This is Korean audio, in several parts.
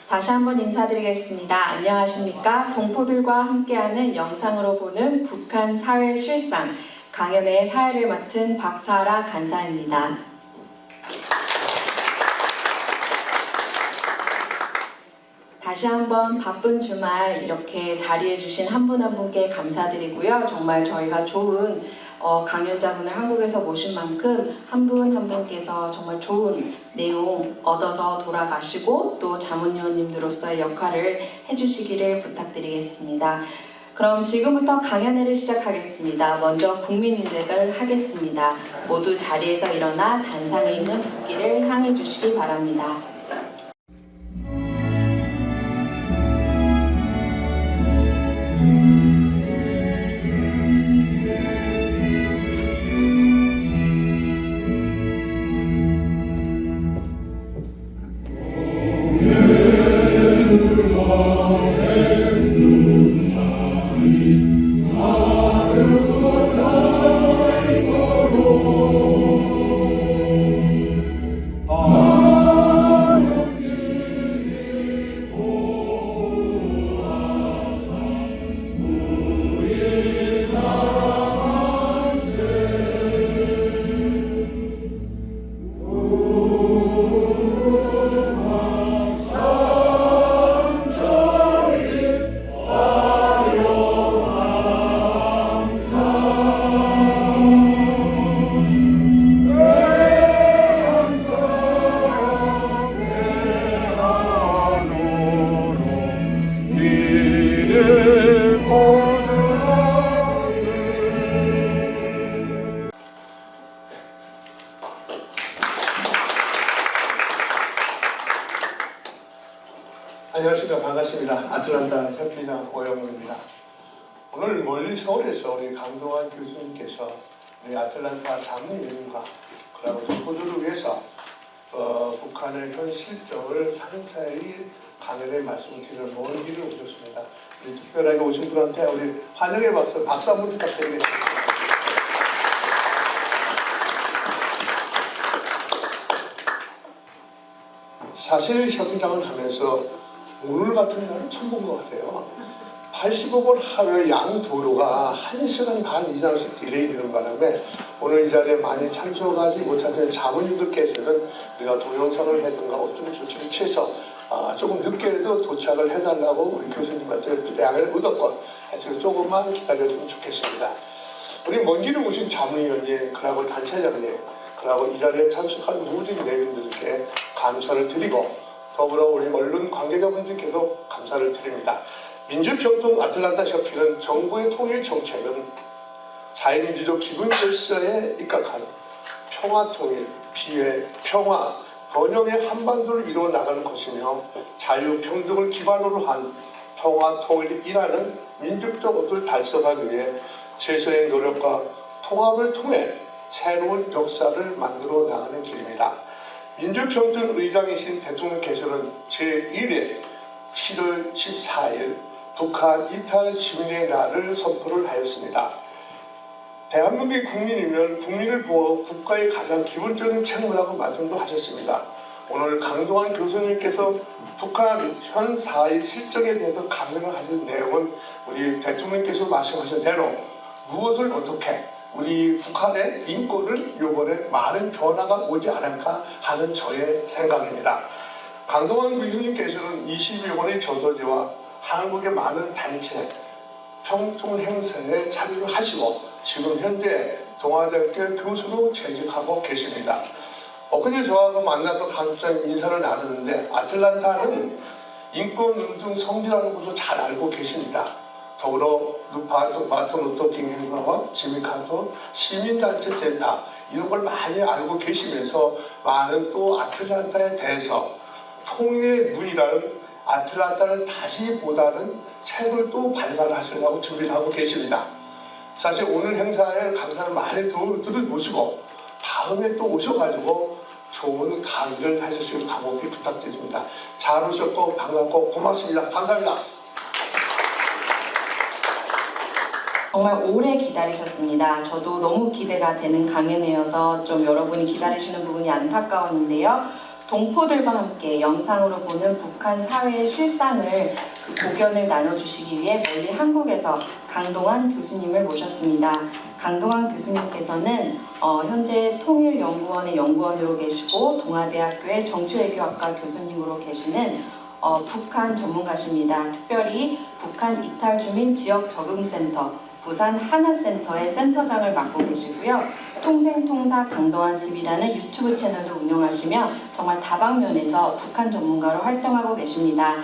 다시 한번 인사드리겠습니다. 안녕하십니까? 동포들과 함께하는 영상으로 보는 북한 사회 실상, 강연의 사회를 맡은 박사라 간사입니다. 다시 한번 바쁜 주말 이렇게 자리해 주신 한 분 한 분께 감사드리고요. 정말 저희가 좋은 강연자분을 한국에서 모신 만큼 한 분 한 분께서 정말 좋은 내용 얻어서 돌아가시고 또 자문위원님들로서의 역할을 해주시기를 부탁드리겠습니다. 그럼 지금부터 강연회를 시작하겠습니다. 먼저 국민인덱을 하겠습니다. 모두 자리에서 일어나 단상에 있는 국기를 향해 주시기 바랍니다. 안녕하십니까. 반갑습니다. 아틀란타 협회장 오영훈입니다. 오늘 멀리 서울에서 우리 강동환 교수님께서 우리 아틀란타 자문위원과 그리고 동포들을 위해서 북한의 현 실정을 상세히 강연에 말씀을 드리는 먼 길을 오셨습니다. 특별하게 오신 분한테 우리 환영의 박수 한번 부탁드리겠습니다. 사실 협의장을 하면서 오늘 같은 날은 처음 본 것 같아요. 85번 하루에 양 도로가 1시간 반 이상씩 딜레이 되는 바람에 오늘 이 자리에 많이 참석하지 못하는 자문님들께서는 우리가 동영상을 하든가 어떤 조치를 취해서 조금 늦게라도 도착을 해달라고 우리 교수님한테 양해를 얻었건 해서 조금만 기다려주면 좋겠습니다. 우리 먼 길을 오신 자문위원님, 그리고 단체장님, 그리고 이 자리에 참석한 모든 내빈들께 감사를 드리고 더불어 우리 언론 관계자분들께도 감사를 드립니다. 민주평통 아틀란타 협회는 정부의 통일 정책은 자유민주적 기본 질서에 입각한 평화통일, 비회, 평화, 번영의 한반도를 이루어 나가는 것이며 자유평등을 기반으로 한 평화통일이 일하는 민족적 업을 달성하기 위해 최소의 노력과 통합을 통해 새로운 역사를 만들어 나가는 길입니다. 민주평등 의장이신 대통령께서는 제1회 7월 14일 북한 이탈 시민의 날을 선포를 하였습니다. 대한민국의 국민이면 국민을 보호 국가의 가장 기본적인 책무라고 말씀도 하셨습니다. 오늘 강동환 교수님께서 북한 현 사회 실정에 대해서 강연을 하신 내용은 우리 대통령께서 말씀하신 대로 무엇을 어떻게 우리 북한의 인권을 이번에 많은 변화가 오지 않을까 하는 저의 생각입니다. 강동환 교수님께서는 22번의 저서지와 한국의 많은 단체, 평통 행사에 참여를 하시고 지금 현재 동아대학교 교수로 재직하고 계십니다. 엊그제 저하고 만나서 간단히 인사를 나눴는데 아틀란타는 인권운동 성지라는 것을 잘 알고 계십니다. 더불어 마틴 루터 킹 행사와 지미 카톤 시민단체 센터 이런 걸 많이 알고 계시면서 많은 또 아틀란타에 대해서 통일의 눈이라는 아틀란타를 다시 보다는 책을 또 발간하시려고 준비를 하고 계십니다. 사실 오늘 행사에 감사를 많이 들어보시고 다음에 또 오셔가지고 좋은 강의를 해주시길 간곡히 부탁드립니다. 잘 오셨고 반갑고 고맙습니다. 감사합니다. 정말 오래 기다리셨습니다. 저도 너무 기대가 되는 강연회여서 좀 여러분이 기다리시는 부분이 안타까웠는데요. 동포들과 함께 영상으로 보는 북한 사회의 실상을 고견을 나눠주시기 위해 멀리 한국에서 강동원 교수님을 모셨습니다. 강동원 교수님께서는 현재 통일연구원의 연구원으로 계시고 동아대학교의 정치외교학과 교수님으로 계시는 북한 전문가십니다. 특별히 북한 이탈주민 지역적응센터 부산 하나센터의 센터장을 맡고 계시고요. 통생통사 강동원 TV라는 유튜브 채널도 운영하시며 정말 다방면에서 북한 전문가로 활동하고 계십니다.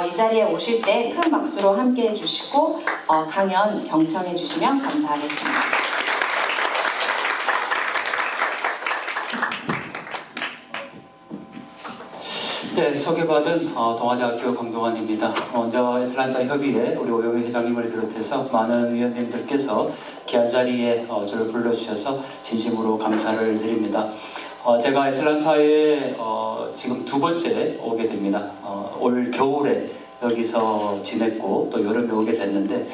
이 자리에 오실 때 큰 박수로 함께 해주시고 강연 경청해 주시면 감사하겠습니다. 네, 소개받은 동아대학교 강동원입니다. 먼저 애틀란타 협의회 우리 오영희 회장님을 비롯해서 많은 위원님들께서 귀한 자리에 저를 불러주셔서 진심으로 감사를 드립니다. 제가 애틀란타에 지금 두 번째 오게 됩니다. 올 겨울에 여기서 지냈고 또 여름에 오게 됐는데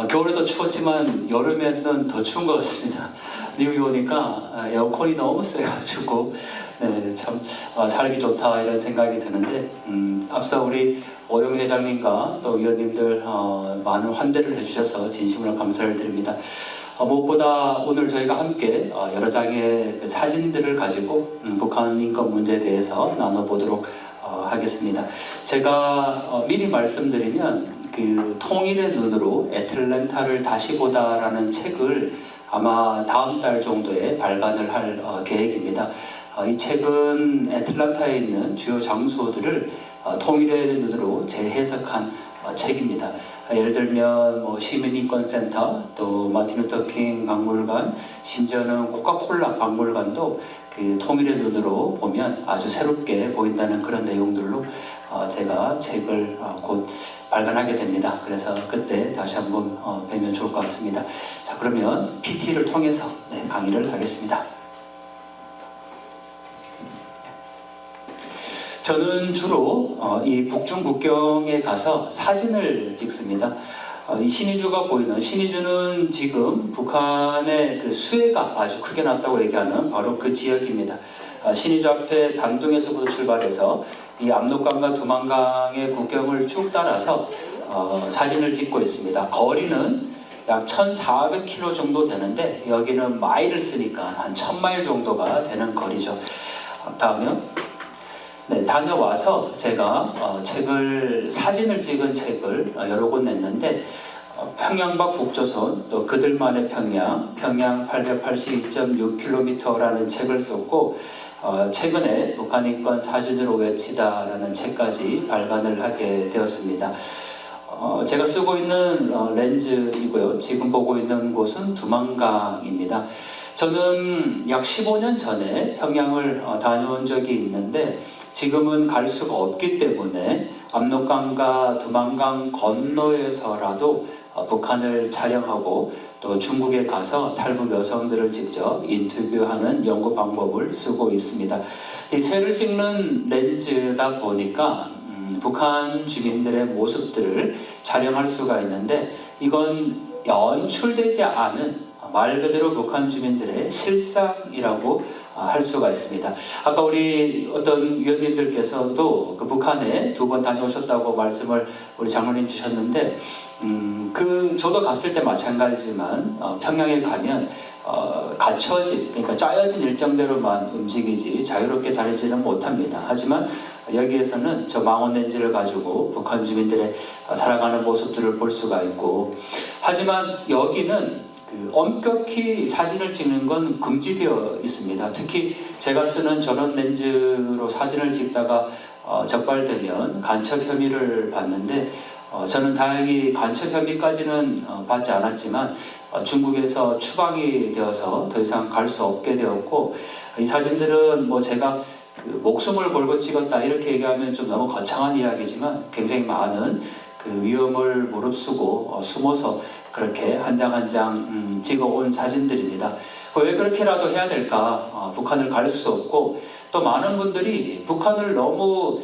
겨울에도 추웠지만 여름에는 더 추운 것 같습니다. 미국에 오니까 에어컨이 너무 세가지고 네, 참 살기 좋다 이런 생각이 드는데 앞서 우리 오영 회장님과 또 위원님들 많은 환대를 해주셔서 진심으로 감사를 드립니다. 무엇보다 오늘 저희가 함께 여러 장의 그 사진들을 가지고 북한 인권 문제에 대해서 나눠보도록 하겠습니다. 제가 미리 말씀드리면 그 통일의 눈으로 애틀랜타를 다시 보다라는 책을 아마 다음 달 정도에 발간을 할 계획입니다. 이 책은 애틀란타에 있는 주요 장소들을 통일의 눈으로 재해석한 책입니다. 예를 들면 시민인권센터, 또 마틴 루터 킹 박물관, 심지어는 코카콜라 박물관도 그 통일의 눈으로 보면 아주 새롭게 보인다는 그런 내용들로 제가 책을 곧 발간하게 됩니다. 그래서 그때 다시 한번 뵈면 좋을 것 같습니다. 자, 그러면 PT를 통해서 강의를 하겠습니다. 저는 주로 이 북중 국경에 가서 사진을 찍습니다. 이 신의주가 보이는, 신의주는 지금 북한의 그 수해가 아주 크게 났다고 얘기하는 바로 그 지역입니다. 신의주 앞에 단둥에서부터 출발해서 이 압록강과 두만강의 국경을 쭉 따라서 사진을 찍고 있습니다. 거리는 약 1,400km 정도 되는데 여기는 마일을 쓰니까 한 1,000마일 정도가 되는 거리죠. 다음은 다녀와서 제가 사진을 찍은 책을 여러 권 냈는데 평양과 북조선, 또 그들만의 평양 882.6km라는 책을 썼고 최근에 북한 인권 사진으로 외치다라는 책까지 발간을 하게 되었습니다. 제가 쓰고 있는 렌즈이고요. 지금 보고 있는 곳은 두만강입니다. 저는 약 15년 전에 평양을 다녀온 적이 있는데 지금은 갈 수가 없기 때문에 압록강과 두만강 건너에서라도 북한을 촬영하고 또 중국에 가서 탈북 여성들을 직접 인터뷰하는 연구 방법을 쓰고 있습니다. 이 새를 찍는 렌즈다 보니까 북한 주민들의 모습들을 촬영할 수가 있는데 이건 연출되지 않은 말 그대로 북한 주민들의 실상이라고 할 수가 있습니다. 아까 우리 어떤 위원님들께서도 그 북한에 2번 다녀오셨다고 말씀을 우리 장로님 주셨는데 저도 갔을 때 마찬가지지만 평양에 가면 갇혀진, 그러니까 짜여진 일정대로만 움직이지 자유롭게 다니지는 못합니다. 하지만 여기에서는 저 망원 렌즈를 가지고 북한 주민들의 살아가는 모습들을 볼 수가 있고, 하지만 여기는 엄격히 사진을 찍는 건 금지되어 있습니다. 특히 제가 쓰는 저런 렌즈로 사진을 찍다가 적발되면 간첩 혐의를 받는데 저는 다행히 간첩 혐의까지는 받지 않았지만 중국에서 추방이 되어서 더 이상 갈 수 없게 되었고, 이 사진들은 제가 목숨을 걸고 찍었다 이렇게 얘기하면 좀 너무 거창한 이야기지만 굉장히 많은 위험을 무릅쓰고 숨어서 그렇게 한 장 한 장 찍어온 사진들입니다. 왜 그렇게라도 해야 될까? 북한을 갈 수 없고 또 많은 분들이 북한을 너무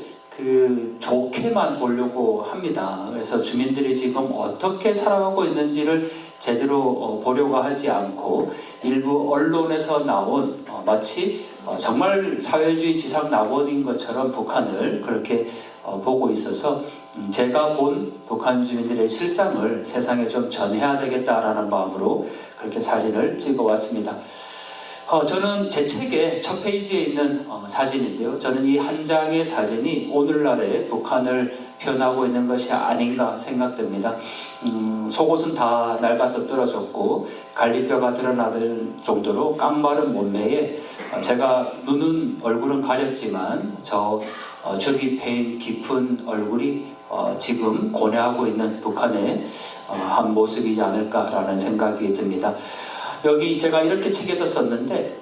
좋게만 보려고 합니다. 그래서 주민들이 지금 어떻게 살아가고 있는지를 제대로 보려고 하지 않고 일부 언론에서 나온 마치 정말 사회주의 지상 낙원인 것처럼 북한을 그렇게 보고 있어서 제가 본 북한 주민들의 실상을 세상에 좀 전해야 되겠다라는 마음으로 그렇게 사진을 찍어 왔습니다. 저는 제 책의 첫 페이지에 있는 사진인데요. 저는 이 한 장의 사진이 오늘날의 북한을 표현하고 있는 것이 아닌가 생각됩니다. 속옷은 다 낡아서 떨어졌고 갈비뼈가 드러나는 정도로 깡마른 몸매에 제가 얼굴은 가렸지만 저 주름이 패인 깊은 얼굴이 지금 고뇌하고 있는 북한의 한 모습이지 않을까라는 생각이 듭니다. 여기 제가 이렇게 책에서 썼는데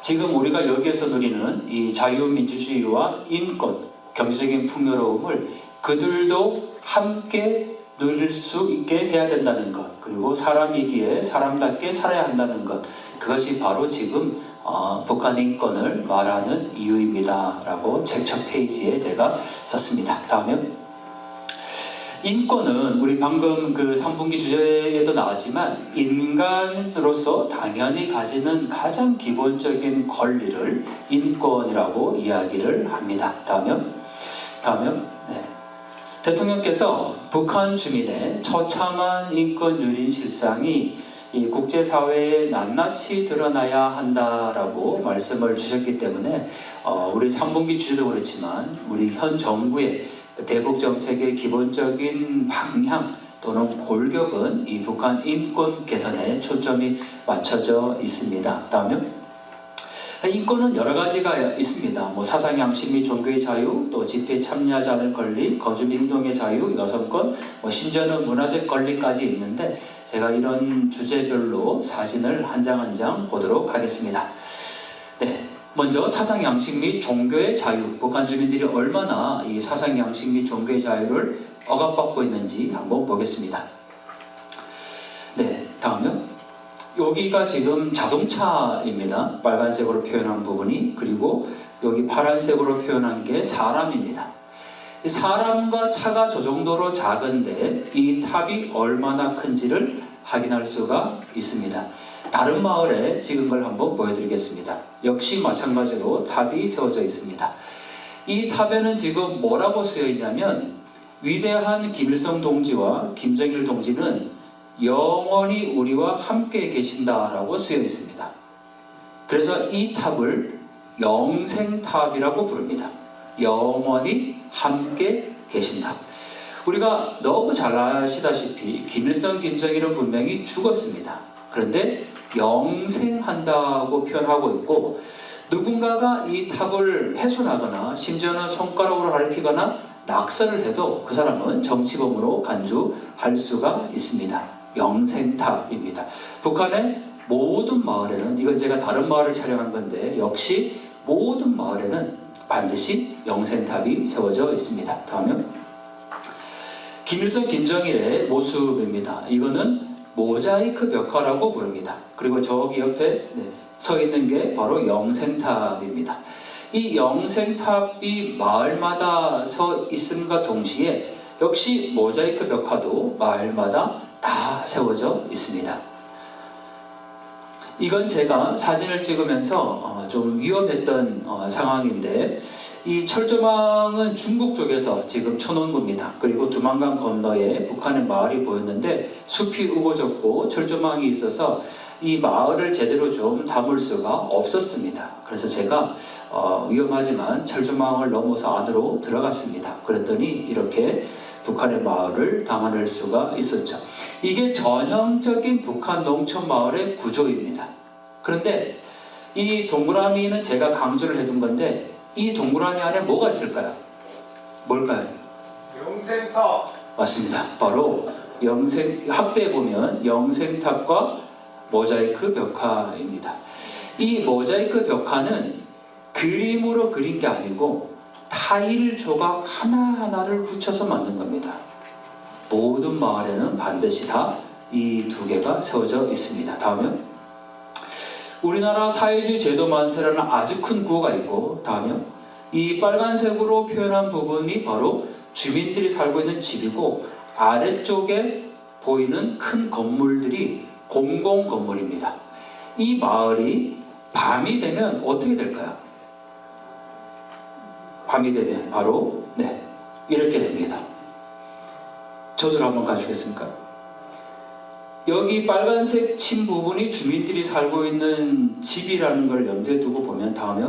지금 우리가 여기에서 누리는 이 자유민주주의와 인권, 경제적인 풍요로움을 그들도 함께 누릴 수 있게 해야 된다는 것, 그리고 사람이기에 사람답게 살아야 한다는 것, 그것이 바로 지금 북한 인권을 말하는 이유입니다 라고 책 첫 페이지에 제가 썼습니다. 다음에 인권은 우리 방금 그 3분기 주제에도 나왔지만 인간으로서 당연히 가지는 가장 기본적인 권리를 인권이라고 이야기를 합니다. 다음은 네. 대통령께서 북한 주민의 처참한 인권 유린 실상이 이 국제사회에 낱낱이 드러나야 한다라고 말씀을 주셨기 때문에 우리 3분기 주제도 그렇지만 우리 현 정부의 대북 정책의 기본적인 방향 또는 골격은 이 북한 인권 개선에 초점이 맞춰져 있습니다. 다음에 인권은 여러 가지가 있습니다. 사상 양식 및 종교의 자유, 또 집회 참여하지 않을 권리, 거주 민동의 자유, 여성권, 심지어는 문화적 권리까지 있는데 제가 이런 주제별로 사진을 한 장 한 장 보도록 하겠습니다. 네. 먼저 사상 양식 및 종교의 자유, 북한 주민들이 얼마나 이 사상 양식 및 종교의 자유를 억압받고 있는지 한번 보겠습니다. 네, 다음은 여기가 지금 자동차입니다. 빨간색으로 표현한 부분이, 그리고 여기 파란색으로 표현한 게 사람입니다. 사람과 차가 저 정도로 작은데 이 탑이 얼마나 큰지를 확인할 수가 있습니다. 다른 마을에 찍은 걸 한번 보여드리겠습니다. 역시 마찬가지로 탑이 세워져 있습니다. 이 탑에는 지금 뭐라고 쓰여 있냐면 위대한 김일성 동지와 김정일 동지는 영원히 우리와 함께 계신다라고 쓰여 있습니다. 그래서 이 탑을 영생탑이라고 부릅니다. 영원히 함께 계신다. 우리가 너무 잘 아시다시피 김일성, 김정일은 분명히 죽었습니다. 그런데 영생한다고 표현하고 있고 누군가가 이 탑을 훼손하거나 심지어는 손가락으로 가리키거나 낙서를 해도 그 사람은 정치범으로 간주할 수가 있습니다. 영생탑입니다. 북한의 모든 마을에는, 이건 제가 다른 마을을 촬영한 건데 역시 모든 마을에는 반드시 영생탑이 세워져 있습니다. 다음은 김일성, 김정일의 모습입니다. 이거는 모자이크 벽화라고 부릅니다. 그리고 저기 옆에 서 있는 게 바로 영생탑입니다. 이 영생탑이 마을마다 서 있음과 동시에 역시 모자이크 벽화도 마을마다 다 세워져 있습니다. 이건 제가 사진을 찍으면서 좀 위험했던 상황인데 이 철조망은 중국 쪽에서 지금 쳐놓은 겁니다. 그리고 두만강 건너에 북한의 마을이 보였는데 숲이 우거졌고 철조망이 있어서 이 마을을 제대로 좀 담을 수가 없었습니다. 그래서 제가 위험하지만 철조망을 넘어서 안으로 들어갔습니다. 그랬더니 이렇게 북한의 마을을 담아낼 수가 있었죠. 이게 전형적인 북한 농촌 마을의 구조입니다. 그런데 이 동그라미는 제가 강조를 해둔 건데 이 동그라미 안에 뭐가 있을까요? 뭘까요? 영생탑. 맞습니다. 바로 확대해 보면 영생탑과 모자이크 벽화입니다. 이 모자이크 벽화는 그림으로 그린 게 아니고 타일 조각 하나하나를 붙여서 만든 겁니다. 모든 마을에는 반드시 다 이 두 개가 세워져 있습니다. 다음은 우리나라 사회주의 제도 만세라는 아주 큰 구호가 있고, 다음은 이 빨간색으로 표현한 부분이 바로 주민들이 살고 있는 집이고 아래쪽에 보이는 큰 건물들이 공공 건물입니다. 이 마을이 밤이 되면 어떻게 될까요? 밤이 되면 바로 이렇게 됩니다. 저절 한번 가주겠습니까? 여기 빨간색 친 부분이 주민들이 살고 있는 집이라는 걸 염두에 두고 보면 다음에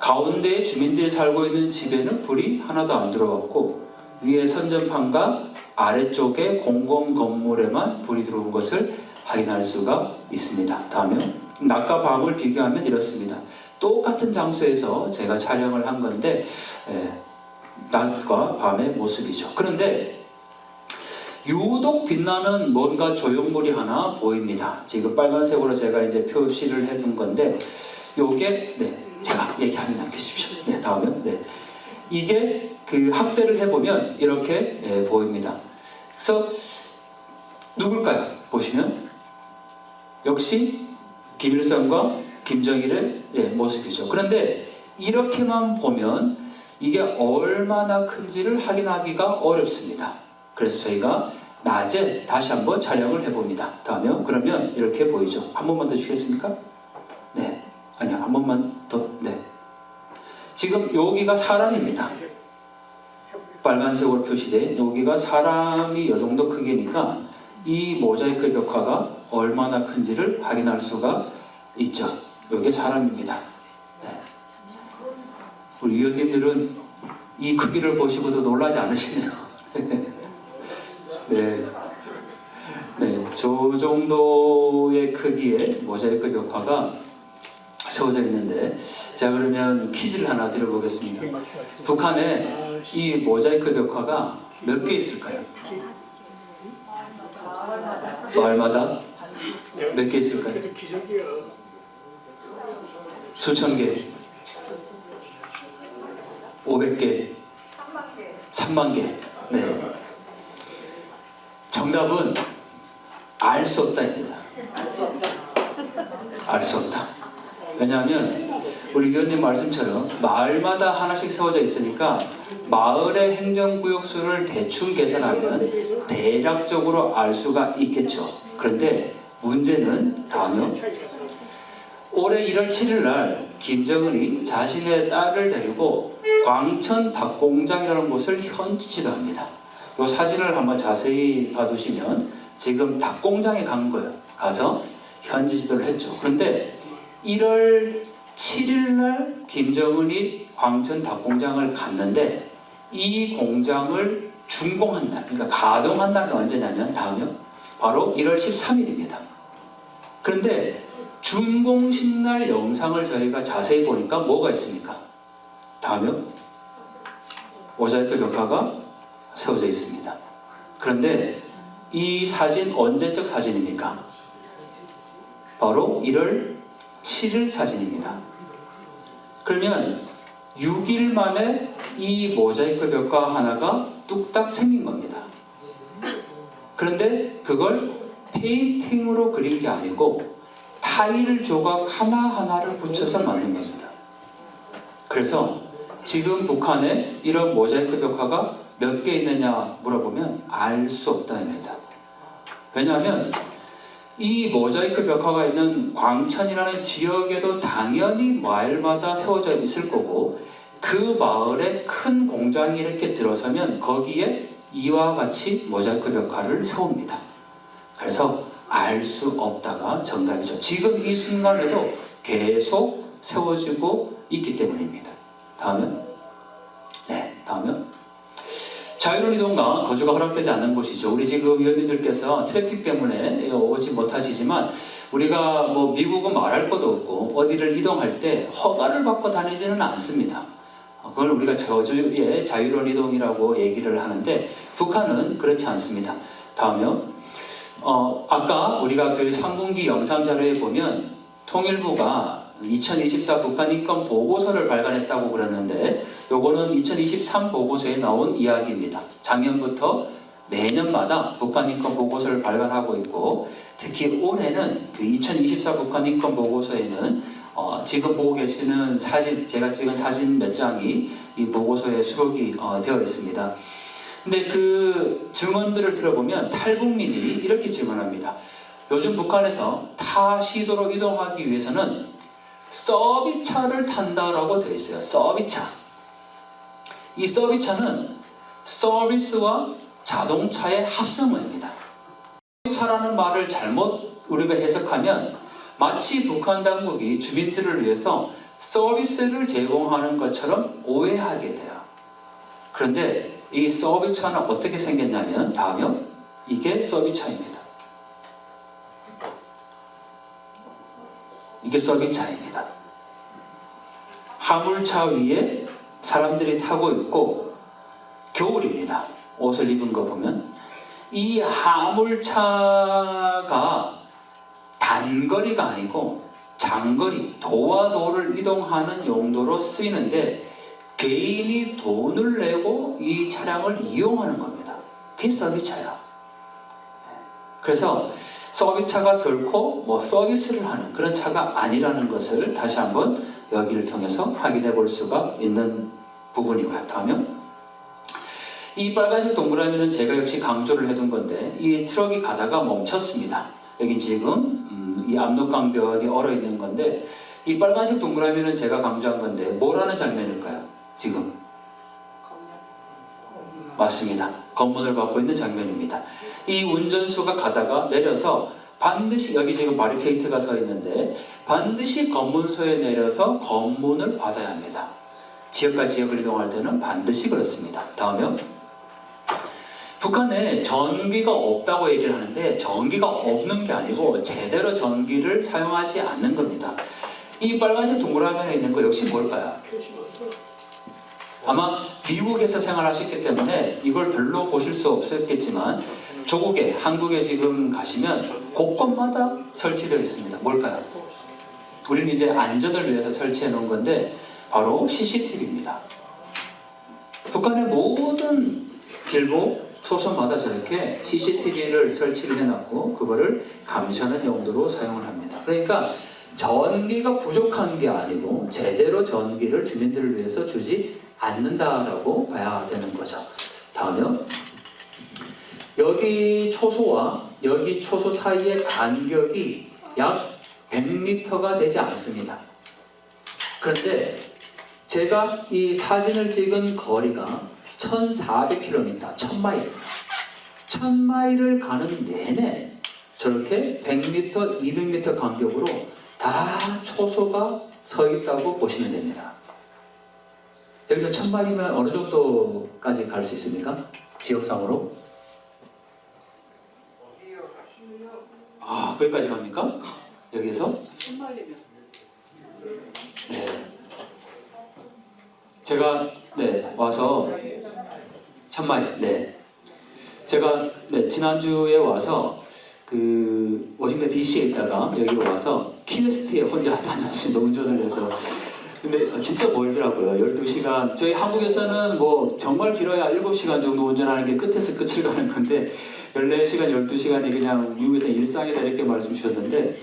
가운데에 주민들이 살고 있는 집에는 불이 하나도 안 들어왔고 위에 선전판과 아래쪽에 공공 건물에만 불이 들어온 것을 확인할 수가 있습니다. 다음에 낮과 밤을 비교하면 이렇습니다. 똑같은 장소에서 제가 촬영을 한 건데 낮과 밤의 모습이죠. 그런데 유독 빛나는 뭔가 조형물이 하나 보입니다. 지금 빨간색으로 제가 이제 표시를 해둔 건데 요게 제가 얘기하면 남겨주십시오. 다음에 이게 그 확대를 해보면 이렇게 보입니다. 그래서 누굴까요? 보시면 역시 김일성과 김정일의 모습이죠. 그런데 이렇게만 보면 이게 얼마나 큰지를 확인하기가 어렵습니다. 그래서 저희가 낮에 다시 한번 촬영을 해봅니다. 다음에 그러면 이렇게 보이죠. 한 번만 더 주시겠습니까? 아니요, 한 번만 더. 지금 여기가 사람입니다. 빨간색으로 표시된 여기가 사람이 이 정도 크기니까 이 모자이크 벽화가 얼마나 큰지를 확인할 수가 있죠. 이게 사람입니다. 우리 위원님들은 이 크기를 보시고도 놀라지 않으시네요. 저 정도의 크기의 모자이크 벽화가 세워져 있는데, 자 그러면 퀴즈를 하나 드려보겠습니다. 북한에 이 모자이크 벽화가 몇 개 있을까요? 마을마다 몇 개 있을까요? 수천 개, 500개, 3만 개. 정답은 알 수 없다입니다. 알 수 없다. 왜냐하면 우리 위원님 말씀처럼 마을마다 하나씩 세워져 있으니까 마을의 행정구역 수를 대충 계산하면 대략적으로 알 수가 있겠죠. 그런데 문제는 다음이요. 올해 1월 7일 날 김정은이 자신의 딸을 데리고 광천 닭공장이라는 곳을 현지 지도합니다. 이 사진을 한번 자세히 봐두시면 지금 닭공장에 간 거예요. 가서 현지 지도를 했죠. 그런데 1월 7일 날 김정은이 광천 닭공장을 갔는데 이 공장을 준공한 날, 그러니까 가동한 날이 언제냐면 다음이요. 바로 1월 13일입니다. 그런데 준공식 날 영상을 저희가 자세히 보니까 뭐가 있습니까? 다음이요. 모자이크 벽화가 세워져 있습니다. 그런데 이 사진 언제적 사진입니까? 바로 1월 7일 사진입니다. 그러면 6일 만에 이 모자이크 벽화 하나가 뚝딱 생긴 겁니다. 그런데 그걸 페인팅으로 그린 게 아니고 타일 조각 하나하나를 붙여서 만든 겁니다. 그래서 지금 북한에 이런 모자이크 벽화가 몇 개 있느냐 물어보면 알 수 없다입니다. 왜냐하면 이 모자이크 벽화가 있는 광천이라는 지역에도 당연히 마을마다 세워져 있을 거고 그 마을에 큰 공장이 이렇게 들어서면 거기에 이와 같이 모자이크 벽화를 세웁니다. 그래서 알 수 없다가 정답이죠. 지금 이 순간에도 계속 세워지고 있기 때문입니다. 다음은 자유로운이동과 거주가 허락되지 않는 곳이죠. 우리 지금 위원님들께서 트래픽 때문에 오지 못하시지만 우리가 뭐 미국은 말할 것도 없고 어디를 이동할 때 허가를 받고 다니지는 않습니다. 그걸 우리가 저주의 자유로운 이동이라고 얘기를 하는데 북한은 그렇지 않습니다. 다음요. 아까 우리가 그 3분기 영상 자료에 보면 통일부가 2024 북한 인권 보고서를 발간했다고 그랬는데 요거는 2023 보고서에 나온 이야기입니다. 작년부터 매년마다 북한 인권 보고서를 발간하고 있고 특히 올해는 그 2024 북한 인권 보고서에는 지금 보고 계시는 사진, 제가 찍은 사진 몇 장이 이 보고서에 수록이 되어 있습니다. 근데 그 증언들을 들어보면 탈북민이 이렇게 질문합니다. 요즘 북한에서 타 시도로 이동하기 위해서는 서비스차를 탄다라고 되어 있어요. 서비스차. 이 서비스차는 서비스와 자동차의 합성어입니다. 서비스차라는 말을 잘못 우리가 해석하면 마치 북한 당국이 주민들을 위해서 서비스를 제공하는 것처럼 오해하게 돼요. 그런데 이 서비스차는 어떻게 생겼냐면 다음요. 이게 서비스차입니다. 이게 서비스차입니다. 화물차 위에 사람들이 타고 있고 겨울입니다. 옷을 입은 거 보면 이 화물차가 단거리가 아니고 장거리, 도와 도를 이동하는 용도로 쓰이는데 개인이 돈을 내고 이 차량을 이용하는 겁니다. 그게 서비스차야. 그래서 서비스차가 결코 뭐 서비스를 하는 그런 차가 아니라는 것을 다시 한번 여기를 통해서 확인해 볼 수가 있는 부분이고요. 다음은 이 빨간색 동그라미는 제가 역시 강조를 해둔 건데 이 트럭이 가다가 멈췄습니다. 여기 지금 이 압록강변이 얼어 있는 건데 이 빨간색 동그라미는 제가 강조한 건데 뭐라는 장면일까요? 지금 맞습니다. 검문을 받고 있는 장면입니다. 이 운전수가 가다가 내려서 반드시 여기 지금 바리케이트가 서 있는데 반드시 검문소에 내려서 검문을 받아야 합니다. 지역과 지역을 이동할 때는 반드시 그렇습니다. 다음은 북한에 전기가 없다고 얘기를 하는데 전기가 없는 게 아니고 제대로 전기를 사용하지 않는 겁니다. 이 빨간색 동그라미에 있는 거 역시 뭘까요? 아마 미국에서 생활하셨기 때문에 이걸 별로 보실 수 없었겠지만 조국에, 한국에 지금 가시면 곳곳마다 설치되어 있습니다. 뭘까요? 우리는 이제 안전을 위해서 설치해 놓은 건데 바로 CCTV입니다. 북한의 모든 길목, 초소마다 저렇게 CCTV를 설치를 해놨고 그거를 감시하는 용도로 사용을 합니다. 그러니까 전기가 부족한 게 아니고 제대로 전기를 주민들을 위해서 주지 않는다라고 봐야 되는 거죠. 다음은 여기 초소와 여기 초소 사이의 간격이 약 100m가 되지 않습니다. 그런데 제가 이 사진을 찍은 거리가 1400km, 1000마일. 1000마일을 가는 내내 저렇게 100m, 200m 간격으로 다 초소가 서 있다고 보시면 됩니다. 여기서 1000마일이면 어느 정도까지 갈 수 있습니까? 지역상으로? 아, 거기까지 갑니까? 여기에서? 10마일이면 네. 제가 와서 1000마일. 네. 제가 지난주에 와서 그 워싱턴 DC에 있다가 여기 와서 키웨스트에 혼자 다녔습니다. 운전을 해서. 근데 진짜 멀더라고요. 12시간. 저희 한국에서는 뭐 정말 길어야 7시간 정도 운전하는 게 끝에서 끝을 가는 건데 14시간, 12시간이 그냥 미국에서 일상이다 이렇게 말씀 주셨는데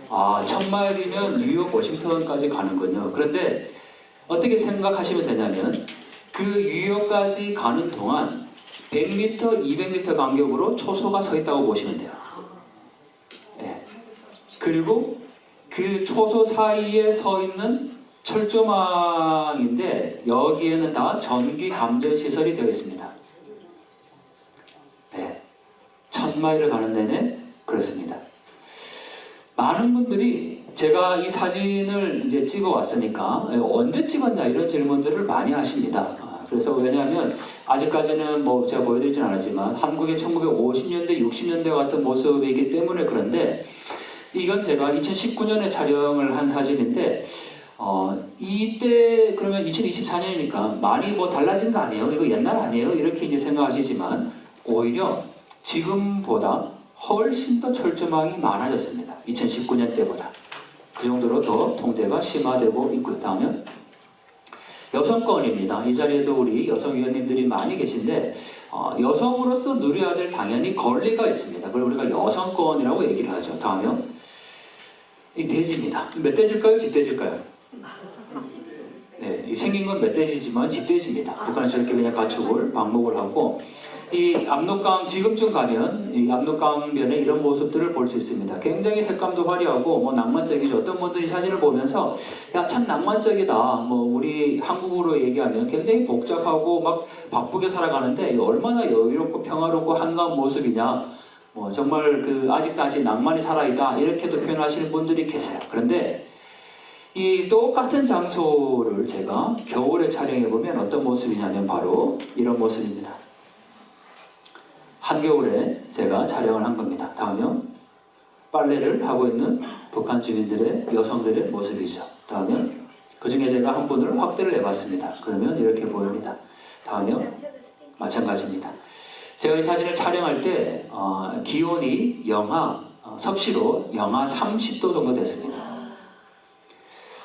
1000마일이면 뉴욕, 워싱턴까지 가는군요. 그런데 어떻게 생각하시면 되냐면 그 뉴욕까지 가는 동안 100m, 200m 간격으로 초소가 서 있다고 보시면 돼요. 네. 그리고 그 초소 사이에 서 있는 철조망인데 여기에는 다 전기 감전 시설이 되어 있습니다. 네. 1000마일을 가는 내내 그렇습니다. 많은 분들이 제가 이 사진을 이제 찍어 왔으니까 언제 찍었냐 이런 질문들을 많이 하십니다. 그래서 왜냐하면 아직까지는 뭐 제가 보여드리진 않았지만 한국의 1950년대, 60년대 같은 모습이기 때문에 그런데 이건 제가 2019년에 촬영을 한 사진인데 이때 그러면 2024년이니까 많이 뭐 달라진 거 아니에요? 이거 옛날 아니에요? 이렇게 이제 생각하시지만 오히려 지금보다 훨씬 더 철조망이 많아졌습니다. 2019년 때보다. 그 정도로 더 통제가 심화되고 있고요. 다음은 여성권입니다. 이 자리에도 우리 여성 위원님들이 많이 계신데 여성으로서 누려야 될 당연히 권리가 있습니다. 그걸 우리가 여성권이라고 얘기를 하죠. 다음은 이 돼지입니다. 멧돼지일까요? 집돼지일까요? 네, 생긴 건 멧돼지지만 집돼지입니다. 북한은 저렇게 그냥 가축을 방목을 하고 이 압록강 지금쯤 가면 이 압록강변에 이런 모습들을 볼 수 있습니다. 굉장히 색감도 화려하고 뭐 낭만적이죠. 어떤 분들이 사진을 보면서 야 참 낭만적이다. 뭐 우리 한국으로 얘기하면 굉장히 복잡하고 막 바쁘게 살아가는데 얼마나 여유롭고 평화롭고 한가한 모습이냐. 뭐 정말 그 아직까지 낭만이 살아있다 이렇게도 표현하시는 분들이 계세요. 그런데 이 똑같은 장소를 제가 겨울에 촬영해 보면 어떤 모습이냐면 바로 이런 모습입니다. 한겨울에 제가 촬영을 한 겁니다. 다음은 빨래를 하고 있는 북한 주민들의 여성들의 모습이죠. 다음은 그 중에 제가 한 분을 확대를 해봤습니다. 그러면 이렇게 보입니다. 다음은 마찬가지입니다. 제가 이 사진을 촬영할 때 기온이 섭씨로 영하 30도 정도 됐습니다.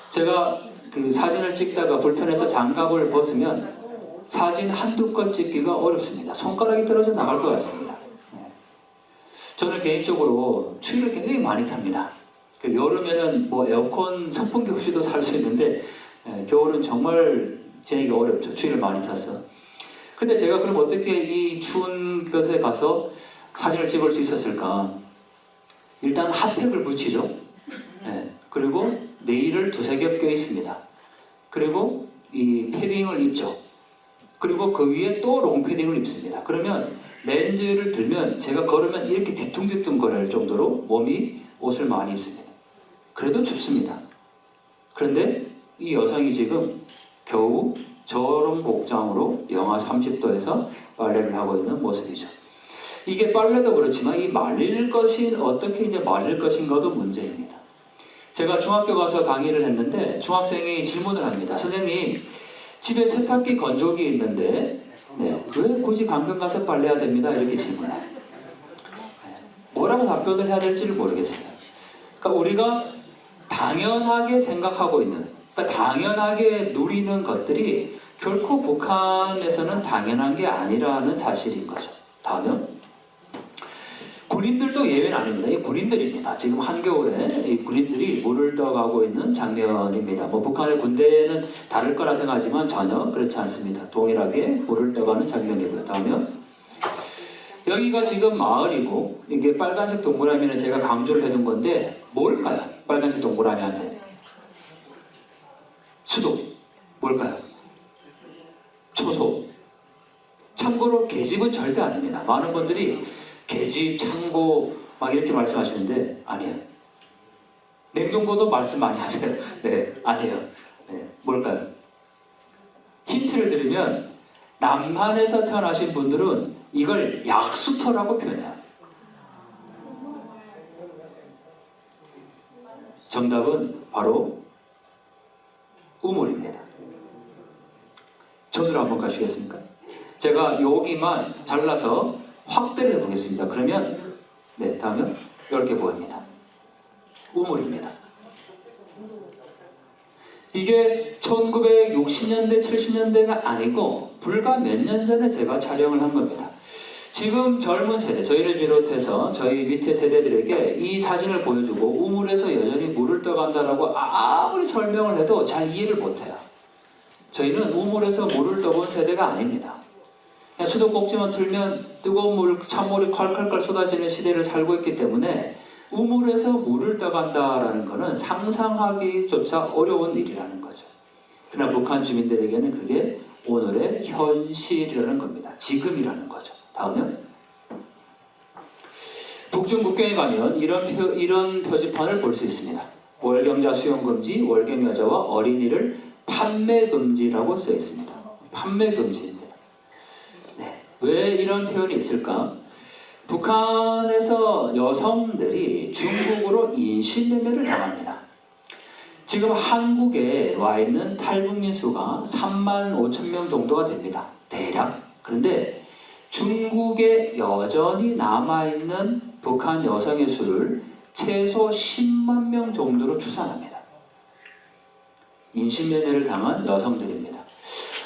제가 그 사진을 찍다가 불편해서 장갑을 벗으면 사진 한두 건 찍기가 어렵습니다. 손가락이 떨어져 나갈 것 같습니다. 저는 개인적으로 추위를 굉장히 많이 탑니다. 그 여름에는 뭐 에어컨 선풍기 없이도 살 수 있는데 겨울은 정말 지내기 어렵죠. 추위를 많이 타서. 근데 제가 그럼 어떻게 이 추운 곳에 가서 사진을 찍을 수 있었을까? 일단 핫팩을 붙이죠. 그리고 네일을 두세 겹 껴 있습니다. 그리고 이 패딩을 입죠. 그리고 그 위에 또 롱패딩을 입습니다. 그러면 렌즈를 들면 제가 걸으면 이렇게 뒤뚱뒤뚱 거릴 정도로 몸이 옷을 많이 입습니다. 그래도 춥습니다. 그런데 이 여성이 지금 겨우 저런 복장으로 영하 30도에서 빨래를 하고 있는 모습이죠. 이게 빨래도 그렇지만 이 말릴 것이 어떻게 이제 말릴 것인가도 문제입니다. 제가 중학교 가서 강의를 했는데 중학생이 질문을 합니다. 선생님, 집에 세탁기 건조기 있는데 왜 굳이 강변 가서 빨래해야 됩니다? 이렇게 질문해요. 뭐라고 답변을 해야 될지를 모르겠어요. 그러니까 우리가 당연하게 생각하고 있는, 그러니까 당연하게 누리는 것들이 결코 북한에서는 당연한 게 아니라는 사실인 거죠. 다음은 군인들도 예외는 아닙니다. 이 군인들입니다. 지금 한겨울에 이 군인들이 물을 떠가고 있는 장면입니다. 뭐 북한의 군대는 다를 거라 생각하지만 전혀 그렇지 않습니다. 동일하게 물을 떠가는 장면이고요. 다음은 여기가 지금 마을이고 이게 빨간색 동그라미는 제가 강조를 해둔 건데 뭘까요? 빨간색 동그라미한테 수도 뭘까요? 초소. 참고로 계집은 절대 아닙니다. 많은 분들이 계집, 창고 막 이렇게 말씀하시는데 아니에요. 냉동고도 말씀 많이 하세요. 네, 아니에요. 네, 뭘까요? 힌트를 드리면 남한에서 태어나신 분들은 이걸 약수터라고 표현해요. 정답은 바로 우물입니다. 저들로 한번 가시겠습니까? 제가 여기만 잘라서 확대를 해보겠습니다. 그러면 다음은 이렇게 보입니다. 우물입니다. 이게 1960년대, 70년대가 아니고 불과 몇 년 전에 제가 촬영을 한 겁니다. 지금 젊은 세대, 저희를 비롯해서 저희 밑에 세대들에게 이 사진을 보여주고 우물에서 여전히 물을 떠간다라고 아무리 설명을 해도 잘 이해를 못해요. 저희는 우물에서 물을 떠본 세대가 아닙니다. 그냥 수도꼭지만 틀면 뜨거운 물, 찬물이 콸콸콸 쏟아지는 시대를 살고 있기 때문에 우물에서 물을 떠간다라는 것은 상상하기조차 어려운 일이라는 거죠. 그러나 북한 주민들에게는 그게 오늘의 현실이라는 겁니다. 지금이라는 거죠. 다음은 북중 국경에 가면 이런 표지판을 볼 수 있습니다. 월경자 수용금지, 월경여자와 어린이를 판매금지라고 써 있습니다. 판매금지입니다. 왜 이런 표현이 있을까? 북한에서 여성들이 중국으로 인신매매를 당합니다. 지금 한국에 와 있는 탈북민 수가 3만 5천 명 정도가 됩니다. 대략. 그런데 중국에 여전히 남아있는 북한 여성의 수를 최소 10만 명 정도로 추산합니다. 인신매매를 당한 여성들입니다.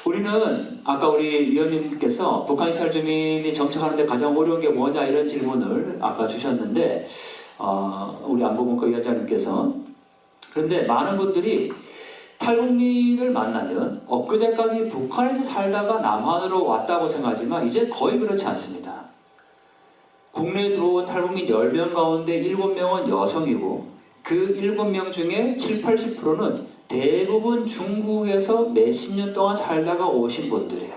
우리는 아까 우리 위원님께서 북한 이탈 주민이 정착하는데 가장 어려운 게 뭐냐 이런 질문을 아까 주셨는데 우리 안보분과 위원장님께서 그런데 많은 분들이 탈북민을 만나면 엊그제까지 북한에서 살다가 남한으로 왔다고 생각하지만 이제 거의 그렇지 않습니다. 국내에 들어온 탈북민 10명 가운데 7명은 여성이고 그 7명 중에 7, 80%는 대부분 중국에서 몇십 년 동안 살다가 오신 분들이에요.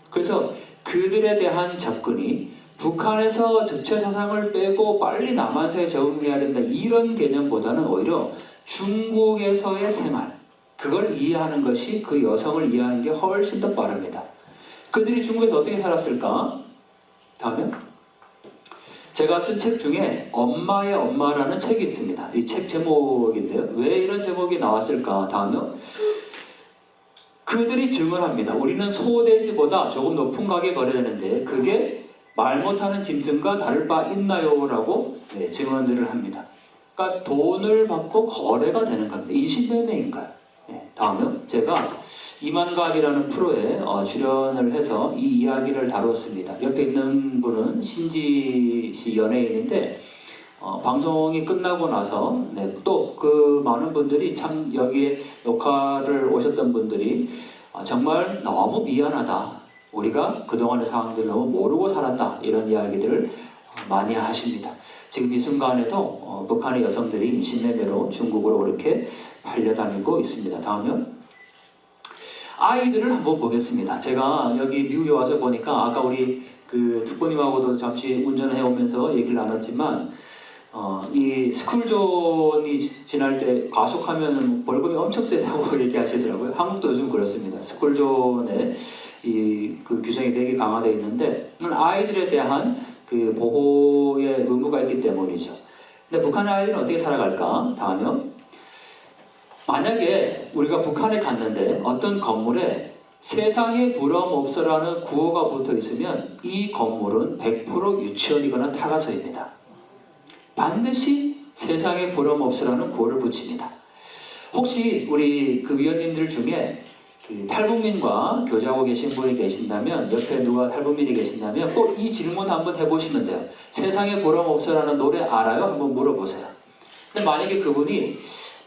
그래서 그들에 대한 접근이 북한에서 적체사상을 빼고 빨리 남한사에 적응해야 된다 이런 개념보다는 오히려 중국에서의 생활 그걸 이해하는 것이 그 여성을 이해하는 게 훨씬 더 빠릅니다. 그들이 중국에서 어떻게 살았을까? 다음에 제가 쓴 책 중에 엄마의 엄마라는 책이 있습니다. 이 책 제목인데요. 왜 이런 제목이 나왔을까? 다음에 그들이 증언합니다. 우리는 소돼지보다 조금 높은 가격에 거래되는데 그게 말 못하는 짐승과 다를 바 있나요? 라고 증언들을 합니다. 그러니까 돈을 받고 거래가 되는 겁니다. 인신매매인가요? 다음은 제가 이만갑이라는 프로에 출연을 해서 이 이야기를 다뤘습니다. 옆에 있는 분은 신지 씨 연예인인데 방송이 끝나고 나서 또 그 많은 분들이 참 여기에 녹화를 오셨던 분들이 정말 너무 미안하다. 우리가 그동안의 상황들을 너무 모르고 살았다. 이런 이야기들을 많이 하십니다. 지금 이 순간에도 북한의 여성들이 인신매매로 중국으로 그렇게 팔려다니고 있습니다. 다음은 아이들을 한번 보겠습니다. 제가 여기 미국에 와서 보니까 아까 우리 그 특보님하고도 잠시 운전해 오면서 얘기를 나눴지만 이 스쿨존이 지날 때 과속하면 벌금이 엄청 세다고 얘기하시더라고요. 한국도 요즘 그렇습니다. 스쿨존에 그 규정이 되게 강화되어 있는데 아이들에 대한 그 보호의 의무가 있기 때문이죠. 근데 북한의 아이들은 어떻게 살아갈까? 다음은 만약에 우리가 북한에 갔는데 어떤 건물에 세상에 부러움 없어라는 구호가 붙어 있으면 이 건물은 100% 유치원이거나 타가소입니다. 반드시 세상에 부러움 없어라는 구호를 붙입니다. 혹시 우리 그 위원님들 중에 그 탈북민과 교제하고 계신 분이 계신다면 옆에 누가 탈북민이 계신다면 꼭 이 질문 한번 해보시면 돼요. 세상에 부러움 없어라는 노래 알아요? 한번 물어보세요. 근데 만약에 그분이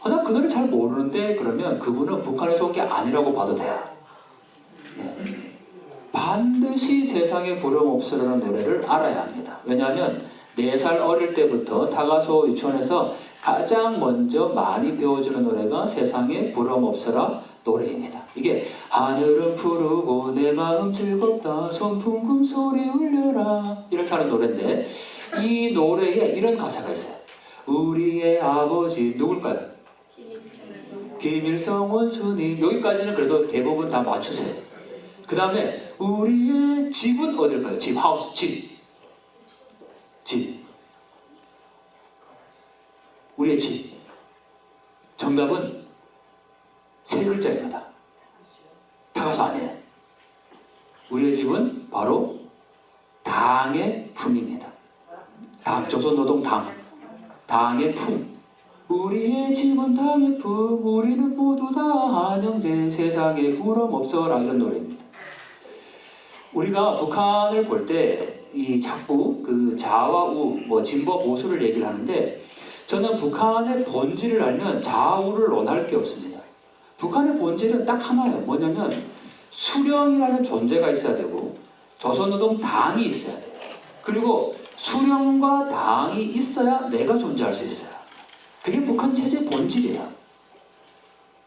나 그 노래 잘 모르는데 그러면 그분은 북한에서 온 게 아니라고 봐도 돼요. 반드시 세상에 부러움 없어라는 노래를 알아야 합니다. 왜냐하면 4살 어릴 때부터 타가소 유치원에서 가장 먼저 많이 배워주는 노래가 세상에 부러움 없어라 노래입니다. 이게 하늘은 푸르고 내 마음 즐겁다 손풍금 소리 울려라 이렇게 하는 노래인데 이 노래에 이런 가사가 있어요. 우리의 아버지 누굴까요? 김일성 원수님. 여기까지는 그래도 대부분 다 맞추세요. 그 다음에 우리의 집은 어딜까요? 집, 하우스, 집. 우리의 집. 정답은 3글자입니다. 타가소 아니에요. 우리의 집은 바로 당의 품입니다. 당, 조선노동 당. 당의 품. 우리의 집은 당의 품. 우리는 모두 다 한영제. 세상에 부러움 없어라. 이런 노래입니다. 우리가 북한을 볼 때 이 자꾸 그 자와 우, 진보 보수를 얘기를 하는데 저는 북한의 본질을 알면 좌우를 논할 게 없습니다. 북한의 본질은 딱 하나예요. 뭐냐면 수령이라는 존재가 있어야 되고 조선노동 당이 있어야 돼요. 그리고 수령과 당이 있어야 내가 존재할 수 있어요. 그게 북한 체제의 본질이에요.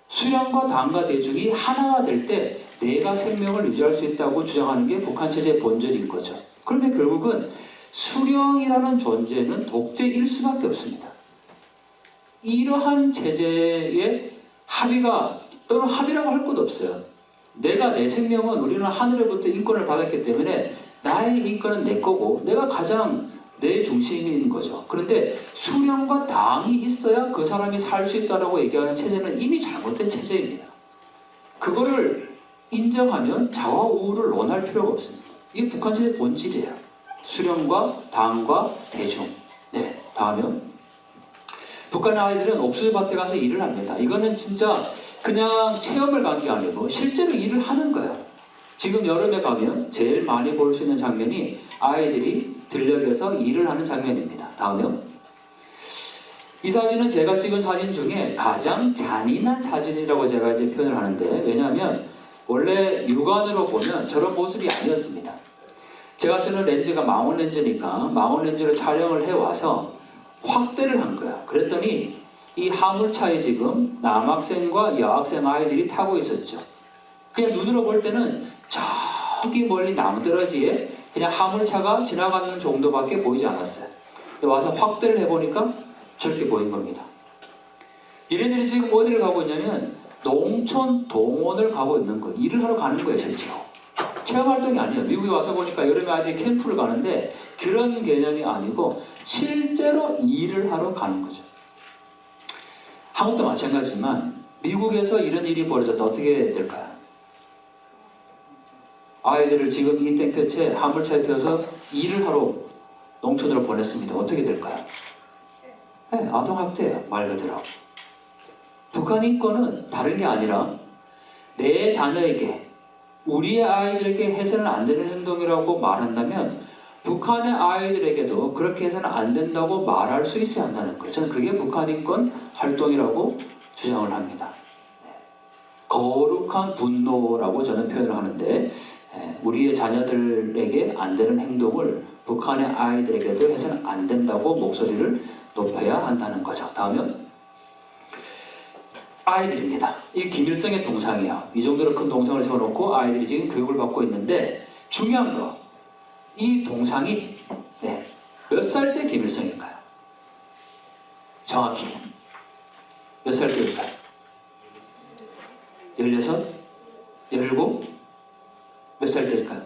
수령과 당과 대중이 하나가 될 때 내가 생명을 유지할 수 있다고 주장하는 게 북한 체제의 본질인 거죠. 그런데 결국은 수령이라는 존재는 독재일 수밖에 없습니다. 이러한 체제의 합의가 또는 합의라고 할 것도 없어요. 내 생명은 우리는 하늘로부터 인권을 받았기 때문에 나의 인권은 내 거고 내가 가장 내 중심인 거죠. 그런데 수령과 당이 있어야 그 사람이 살 수 있다고 얘기하는 체제는 이미 잘못된 체제입니다. 그거를 인정하면 자와 우를 논할 필요가 없습니다. 이게 북한 체제의 본질이에요. 수령과 당과 대중. 네, 다음은 북한 아이들은 옥수수밭에 가서 일을 합니다. 이거는 진짜 그냥 체험을 간 게 아니고 실제로 일을 하는 거예요. 지금 여름에 가면 제일 많이 볼 수 있는 장면이 아이들이 들녘에서 일을 하는 장면입니다. 다음은 이 사진은 제가 찍은 사진 중에 가장 잔인한 사진이라고 제가 이제 표현을 하는데, 왜냐하면 원래 육안으로 보면 저런 모습이 아니었습니다. 제가 쓰는 렌즈가 망원 렌즈니까 망원 렌즈로 촬영을 해와서 확대를 한 거예요. 그랬더니 이 화물차에 지금 남학생과 여학생 아이들이 타고 있었죠. 그냥 눈으로 볼 때는 저기 멀리 나무떨어지에 그냥 화물차가 지나가는 정도밖에 보이지 않았어요. 근데 와서 확대를 해보니까 저렇게 보인 겁니다. 얘네들이 지금 어디를 가고 있냐면 농촌 동원을 가고 있는 거예요. 일을 하러 가는 거예요, 실제로. 체험활동이 아니에요. 미국에 와서 보니까 여름에 아이들이 캠프를 가는데 그런 개념이 아니고 실제로 일을 하러 가는 거죠. 한국도 마찬가지지만 미국에서 이런 일이 벌어졌다 어떻게 될까요? 아이들을 지금 이 땡볕에 화물차에 태워서 일을 하러 농촌으로 보냈습니다. 어떻게 될까요? 네, 아동학대예요, 말 그대로. 북한 인권은 다른 게 아니라 내 자녀에게, 우리의 아이들에게 해서는 안 되는 행동이라고 말한다면 북한의 아이들에게도 그렇게 해서는 안 된다고 말할 수 있어야 한다는 거예요. 저는 그게 북한 인권 활동이라고 주장을 합니다. 거룩한 분노라고 저는 표현을 하는데, 우리의 자녀들에게 안 되는 행동을 북한의 아이들에게도 해서는 안 된다고 목소리를 높여야 한다는 거죠. 다음은 아이들입니다. 이 김일성의 동상이에요. 이 정도로 큰 동상을 세워놓고 아이들이 지금 교육을 받고 있는데, 중요한 거, 이 동상이 몇 살 때 김일성일까요? 정확히 몇 살 때일까요? 16? 17? 몇 살 때일까요?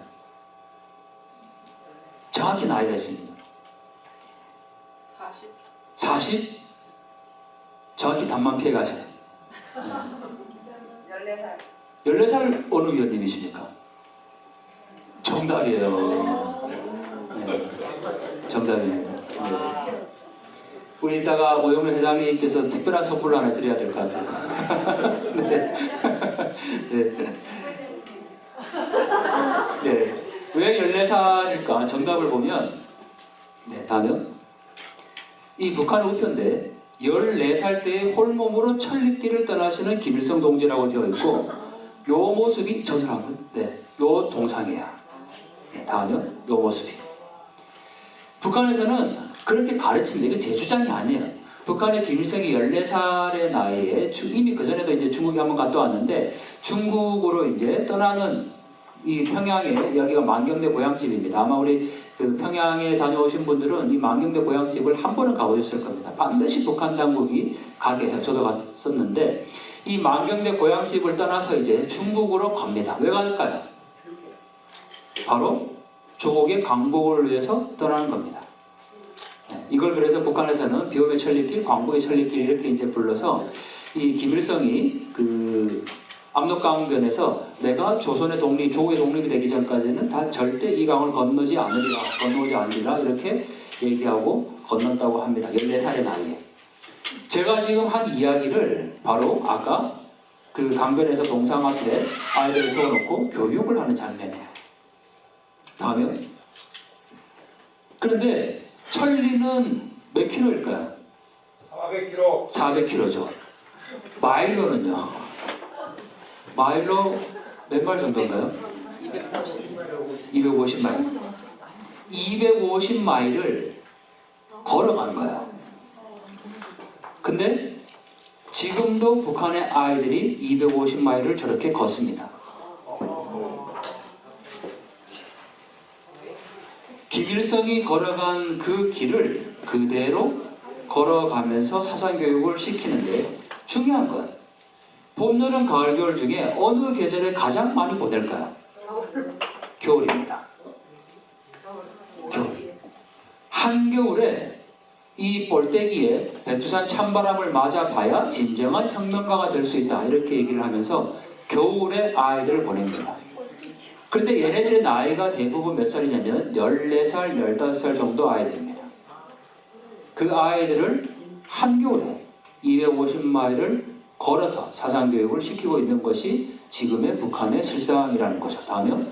정확히 나이가 있습니다. 40? 40? 정확히 답만 피해 가셔요. 14살. 14살 어느 위원님이십니까? 정답이에요. 네, 정답입니다. 네. 우리 이따가 오영래 회장님께서 특별한 선물을 하나 드려야 될 것 같아요. 네. 네. 네. 왜 14살일까? 정답을 보면, 다음은 이 북한의 우편대 14살 때의 홀몸으로 천리길을 떠나시는 김일성 동지라고 되어 있고, 요 모습이 저들하고, 요 동상이에요. 다음은 요 모습이. 북한에서는 그렇게 가르칩니다. 이거 제 주장이 아니에요. 북한의 김일성이 14살의 나이에 이미 그 전에도 이제 중국에 한번 갔다 왔는데, 중국으로 이제 떠나는 이 평양에, 여기가 만경대 고향집입니다. 아마 우리 그 평양에 다녀오신 분들은 이 만경대 고향집을 한 번은 가보셨을 겁니다. 반드시 북한 당국이 가게 해요. 저도 갔었는데, 이 만경대 고향집을 떠나서 이제 중국으로 갑니다. 왜 갈까요? 바로 조국의 강복을 위해서 떠나는 겁니다. 이걸 그래서 북한에서는 비움의 천리길, 광복의 천리길 이렇게 이제 불러서, 이 김일성이 그 압록강변에서 내가 조선의 독립, 조국의 독립이 되기 전까지는 다 절대 이 강을 건너지 않으리라 이렇게 얘기하고 건넜다고 합니다. 14살의 나이에. 제가 지금 한 이야기를 바로 아까 그 강변에서 동상 앞에 아이들을 세워놓고 교육을 하는 장면이에요. 다음은, 그런데 천리는 몇 킬로일까요? 400km. 400킬로죠. 마일로는요? 마일로 몇 마일 정도인가요? 250마일. 250마일을 걸어간 거예요. 근데 지금도 북한의 아이들이 250마일을 저렇게 걷습니다. 김일성이 걸어간 그 길을 그대로 걸어가면서 사상교육을 시키는데, 중요한 건 봄, 여름, 가을, 겨울 중에 어느 계절에 가장 많이 보낼까요? 겨울입니다. 겨울. 한겨울에 이 볼때기에 백두산 찬바람을 맞아봐야 진정한 혁명가가 될 수 있다, 이렇게 얘기를 하면서 겨울에 아이들을 보냅니다. 그런데 얘네들의 나이가 대부분 몇 살이냐면 14살, 15살 정도 아이들입니다. 그 아이들을 한겨울에 250마일을 걸어서 사상교육을 시키고 있는 것이 지금의 북한의 실상이라는 거죠. 다음은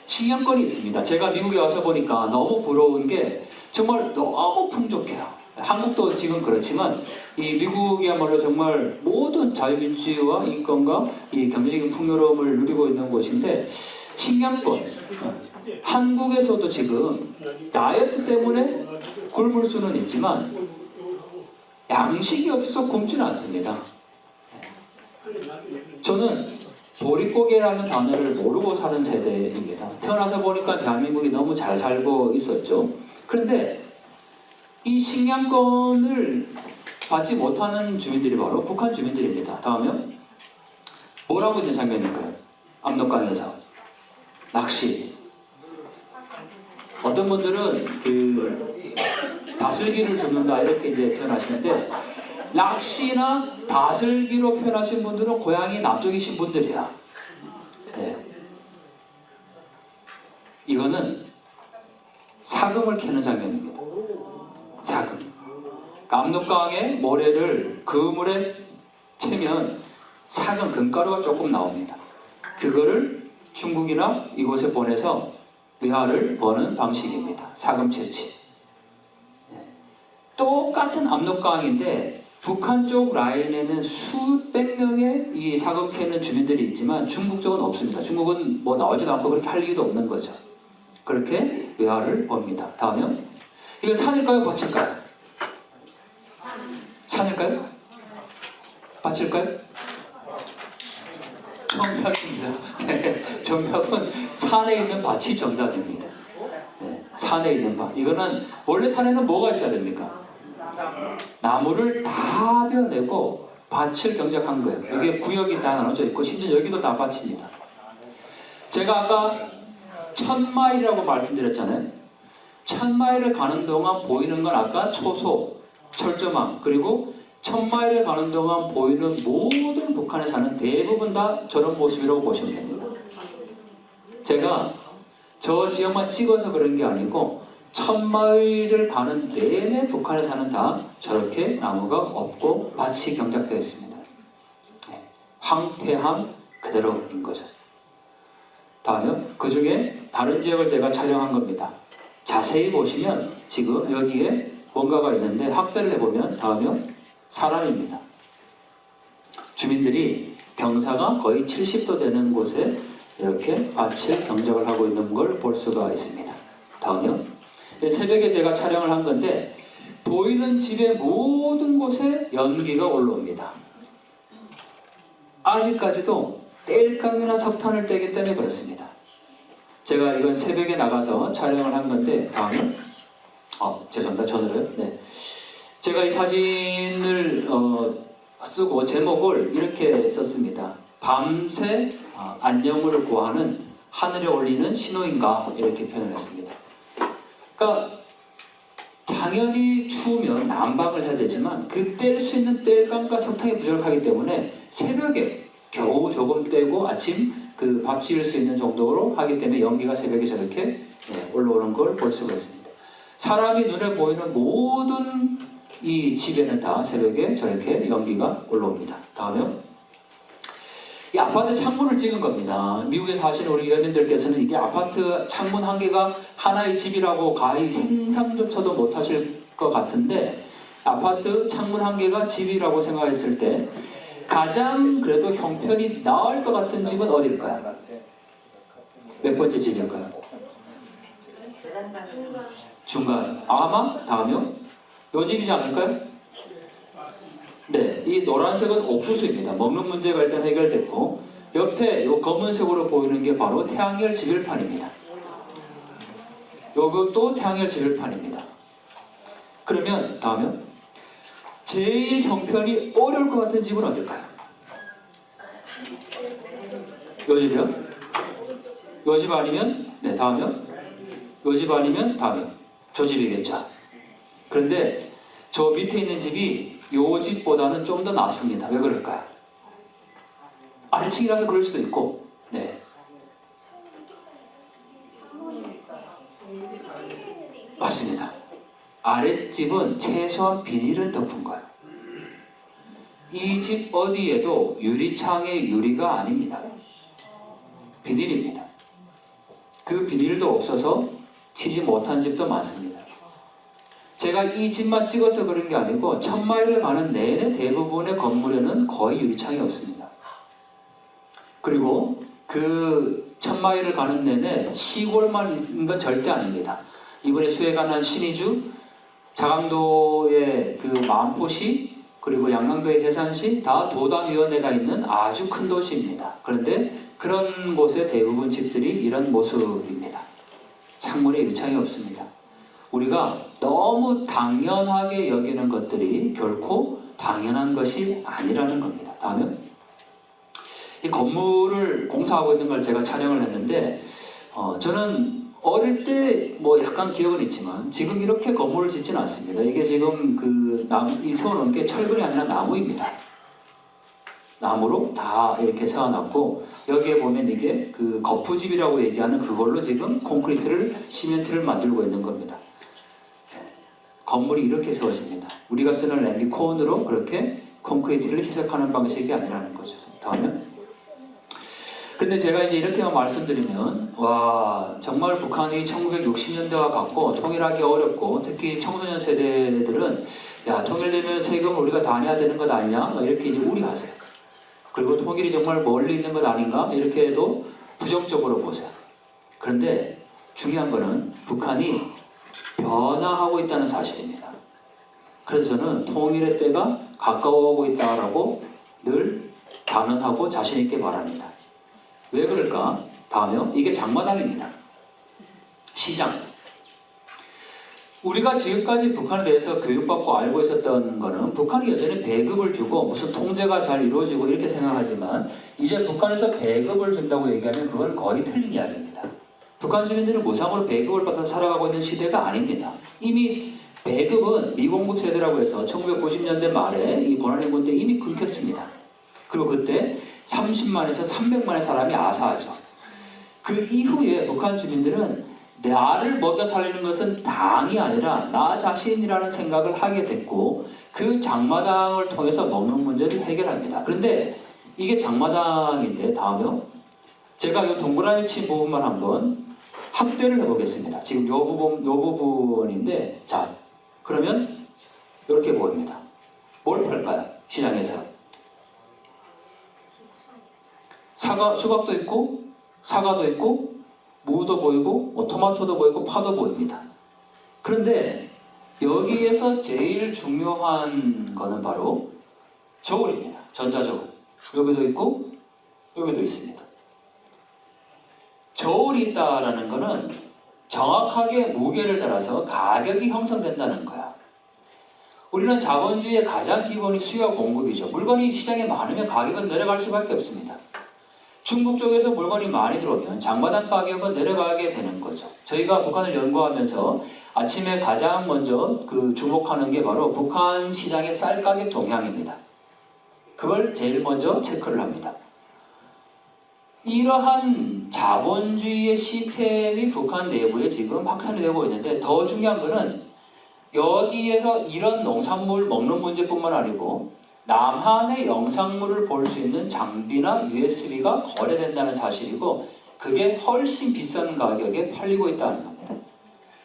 식량권이 있습니다. 제가 미국에 와서 보니까 너무 부러운 게 정말 너무 풍족해요. 한국도 지금 그렇지만 이 미국이야말로 정말 모든 자유민주주의와 인권과 이 경제적인 풍요로움을 누리고 있는 곳인데 신기한 건 한국에서도 지금 다이어트 때문에 굶을 수는 있지만 양식이 없어서 굶지는 않습니다. 저는 보릿고개라는 단어를 모르고 사는 세대입니다. 태어나서 보니까 대한민국이 너무 잘 살고 있었죠. 그런데 이 식량권을 받지 못하는 주민들이 바로 북한 주민들입니다. 다음은 뭐라고 있는 장면일까요? 압록강에서 낚시. 어떤 분들은 그 다슬기를 줍는다 이렇게 이제 표현하시는데 낚시나 다슬기로 표현하신 분들은 고향이 남쪽이신 분들이야. 네. 이거는 사금을 캐는 장면입니다. 사금. 압록강의 모래를 그물에 채면 사금 금가루가 조금 나옵니다. 그거를 중국이나 이곳에 보내서 외화를 버는 방식입니다. 사금 채취. 똑같은 압록강인데 북한 쪽 라인에는 수백 명의 이 사금 캐는 주민들이 있지만 중국 쪽은 없습니다. 중국은 뭐 나오지도 않고 그렇게 할 일도 없는 거죠. 그렇게 외화를 법니다. 다음은 이거 산일까요? 밭일까요? 산일까요? 밭일까요? 정답입니다. 네, 정답은 산에 있는 밭이 정답입니다. 네, 산에 있는 밭. 이거는 원래 산에는 뭐가 있어야 됩니까? 나무를 다 베어내고 밭을 경작한 거예요. 여기에 구역이 다 나눠져 있고 심지어 여기도 다 밭입니다. 제가 아까 1000마일이라고 말씀드렸잖아요. 1000마일을 가는 동안 보이는 건 아까 초소, 철조망, 그리고 1000마일을 가는 동안 보이는 모든 북한에 사는 대부분 다 저런 모습이라고 보시면 됩니다. 제가 저 지역만 찍어서 그런 게 아니고 1000마일을 가는 내내 북한에 사는 다 저렇게 나무가 없고 밭이 경작되어 있습니다. 황폐함 그대로인 거죠. 다음은 그 중에 다른 지역을 제가 촬영한 겁니다. 자세히 보시면 지금 여기에 뭔가가 있는데 확대를 해보면 다음은 사람입니다. 주민들이 경사가 거의 70도 되는 곳에 이렇게 밭을 경작을 하고 있는 걸 볼 수가 있습니다. 다음은 새벽에 제가 촬영을 한 건데 보이는 집의 모든 곳에 연기가 올라옵니다. 아직까지도 땔감이나 석탄을 떼기 때문에 그렇습니다. 제가 이건 새벽에 나가서 촬영을 한 건데 다음은 죄송합니다. 전으로요. 네. 제가 이 사진을 쓰고 제목을 이렇게 썼습니다. 밤새 안녕을 구하는 하늘에 올리는 신호인가 이렇게 표현했습니다. 그러니까 당연히 추우면 난방을 해야 되지만 그 뗄 수 있는 땔감과 석탄이 부족하기 때문에 새벽에 겨우 조금 떼고 아침 그 밥 지을 수 있는 정도로 하기 때문에 연기가 새벽에 저렇게 올라오는 걸 볼 수가 있습니다. 사람이 눈에 보이는 모든 이 집에는 다 새벽에 저렇게 연기가 올라옵니다. 다음은 이 아파트 창문을 찍은 겁니다. 미국에 사시는 우리 위원님들께서는 이게 아파트 창문 한 개가 하나의 집이라고 가히 생상조차도 못하실 것 같은데 아파트 창문 한 개가 집이라고 생각했을 때 가장 그래도 형편이 나을 것 같은 집은 어딜까요? 몇 번째 집일까요? 중간. 아마 다음이요? 요 집이지 않을까요? 네, 이 노란색은 옥수수입니다. 먹는 문제가 일단 해결됐고 옆에 요 검은색으로 보이는 게 바로 태양열 지별판입니다. 요것도 태양열 지별판입니다. 그러면 다음은 제일 형편이 어려울 것 같은 집은 어딜까요? 요 집이요? 요 집 아니면 네 다음이요? 요 집 아니면 다음이요? 저 집이겠죠. 그런데 저 밑에 있는 집이 요 집보다는 좀 더 낫습니다. 왜 그럴까요? 아래층이라서 그럴 수도 있고, 네. 맞습니다. 아랫집은 최소한 비닐은 덮은 거예요. 이 집 어디에도 유리창에 유리가 아닙니다. 비닐입니다. 그 비닐도 없어서 치지 못한 집도 많습니다. 제가 이 집만 찍어서 그런 게 아니고 1000마일을 가는 내내 대부분의 건물에는 거의 유리창이 없습니다. 그리고 그 1000마일을 가는 내내 시골만 있는 건 절대 아닙니다. 이번에 수해가 신의주, 자강도의 그 마음포시, 그리고 양강도의 해산시 다 도당위원회가 있는 아주 큰 도시입니다. 그런데 그런 곳의 대부분 집들이 이런 모습입니다. 창문에 유리창이 없습니다. 우리가 너무 당연하게 여기는 것들이 결코 당연한 것이 아니라는 겁니다. 다음은 이 건물을 공사하고 있는 걸 제가 촬영을 했는데 저는 어릴 때 뭐 약간 기억은 있지만 지금 이렇게 건물을 짓지는 않습니다. 이게 지금 그 나무, 이 세워놓은 게 철근이 아니라 나무입니다. 나무로 다 이렇게 세워놨고 여기에 보면 이게 그 거푸집이라고 얘기하는 그걸로 지금 콘크리트를 시멘트를 만들고 있는 겁니다. 건물이 이렇게 세워집니다. 우리가 쓰는 램비콘으로 그렇게 콘크리트를 희석하는 방식이 아니라는 거죠. 다음에 근데 제가 이제 이렇게만 말씀드리면 와 정말 북한이 1960년대와 같고 통일하기 어렵고 특히 청소년 세대들은 야 통일되면 세금을 우리가 다 내야 되는 것 아니냐 이렇게 이제 우려하세요. 그리고 통일이 정말 멀리 있는 것 아닌가 이렇게 해도 부정적으로 보세요. 그런데 중요한 거는 북한이 변화하고 있다는 사실입니다. 그래서 저는 통일의 때가 가까워오고 있다라고 늘 단언하고 자신 있게 말합니다. 왜 그럴까? 다음에요. 이게 장마당입니다. 시장. 우리가 지금까지 북한에 대해서 교육받고 알고 있었던 거는 북한이 여전히 배급을 주고 무슨 통제가 잘 이루어지고 이렇게 생각하지만 이제 북한에서 배급을 준다고 얘기하면 그건 거의 틀린 이야기입니다. 북한 주민들은 무상으로 배급을 받아서 살아가고 있는 시대가 아닙니다. 이미 배급은 미공급 세대라고 해서 1990년대 말에 이 고난인군 때 이미 끊겼습니다. 그리고 그때 30만에서 300만의 사람이 아사하죠. 그 이후에 북한 주민들은 나를 먹여 살리는 것은 당이 아니라 나 자신이라는 생각을 하게 됐고 그 장마당을 통해서 먹는 문제를 해결합니다. 그런데 이게 장마당인데 다음에요. 제가 이 동그라미 친 부분만 한번 확대를 해보겠습니다. 지금 이 부분인데 자 그러면 이렇게 보입니다. 뭘 팔까요? 시장에서 수박도 있고 사과도 있고 무도 보이고 토마토도 보이고 파도 보입니다. 그런데 여기에서 제일 중요한 거는 바로 저울입니다. 전자저울. 여기도 있고 여기도 있습니다. 저울이 있다라는 거는 정확하게 무게를 따라서 가격이 형성된다는 거야. 우리는 자본주의의 가장 기본이 수요와 공급이죠. 물건이 시장에 많으면 가격은 내려갈 수밖에 없습니다. 중국 쪽에서 물건이 많이 들어오면 장마당 가격은 내려가게 되는 거죠. 저희가 북한을 연구하면서 아침에 가장 먼저 주목하는 게 바로 북한 시장의 쌀 가격 동향입니다. 그걸 제일 먼저 체크를 합니다. 이러한 자본주의의 시스템이 북한 내부에 지금 확산이 되고 있는데 더 중요한 거는 여기에서 이런 농산물 먹는 문제뿐만 아니고 남한의 영상물을 볼 수 있는 장비나 USB가 거래된다는 사실이고 그게 훨씬 비싼 가격에 팔리고 있다는 겁니다.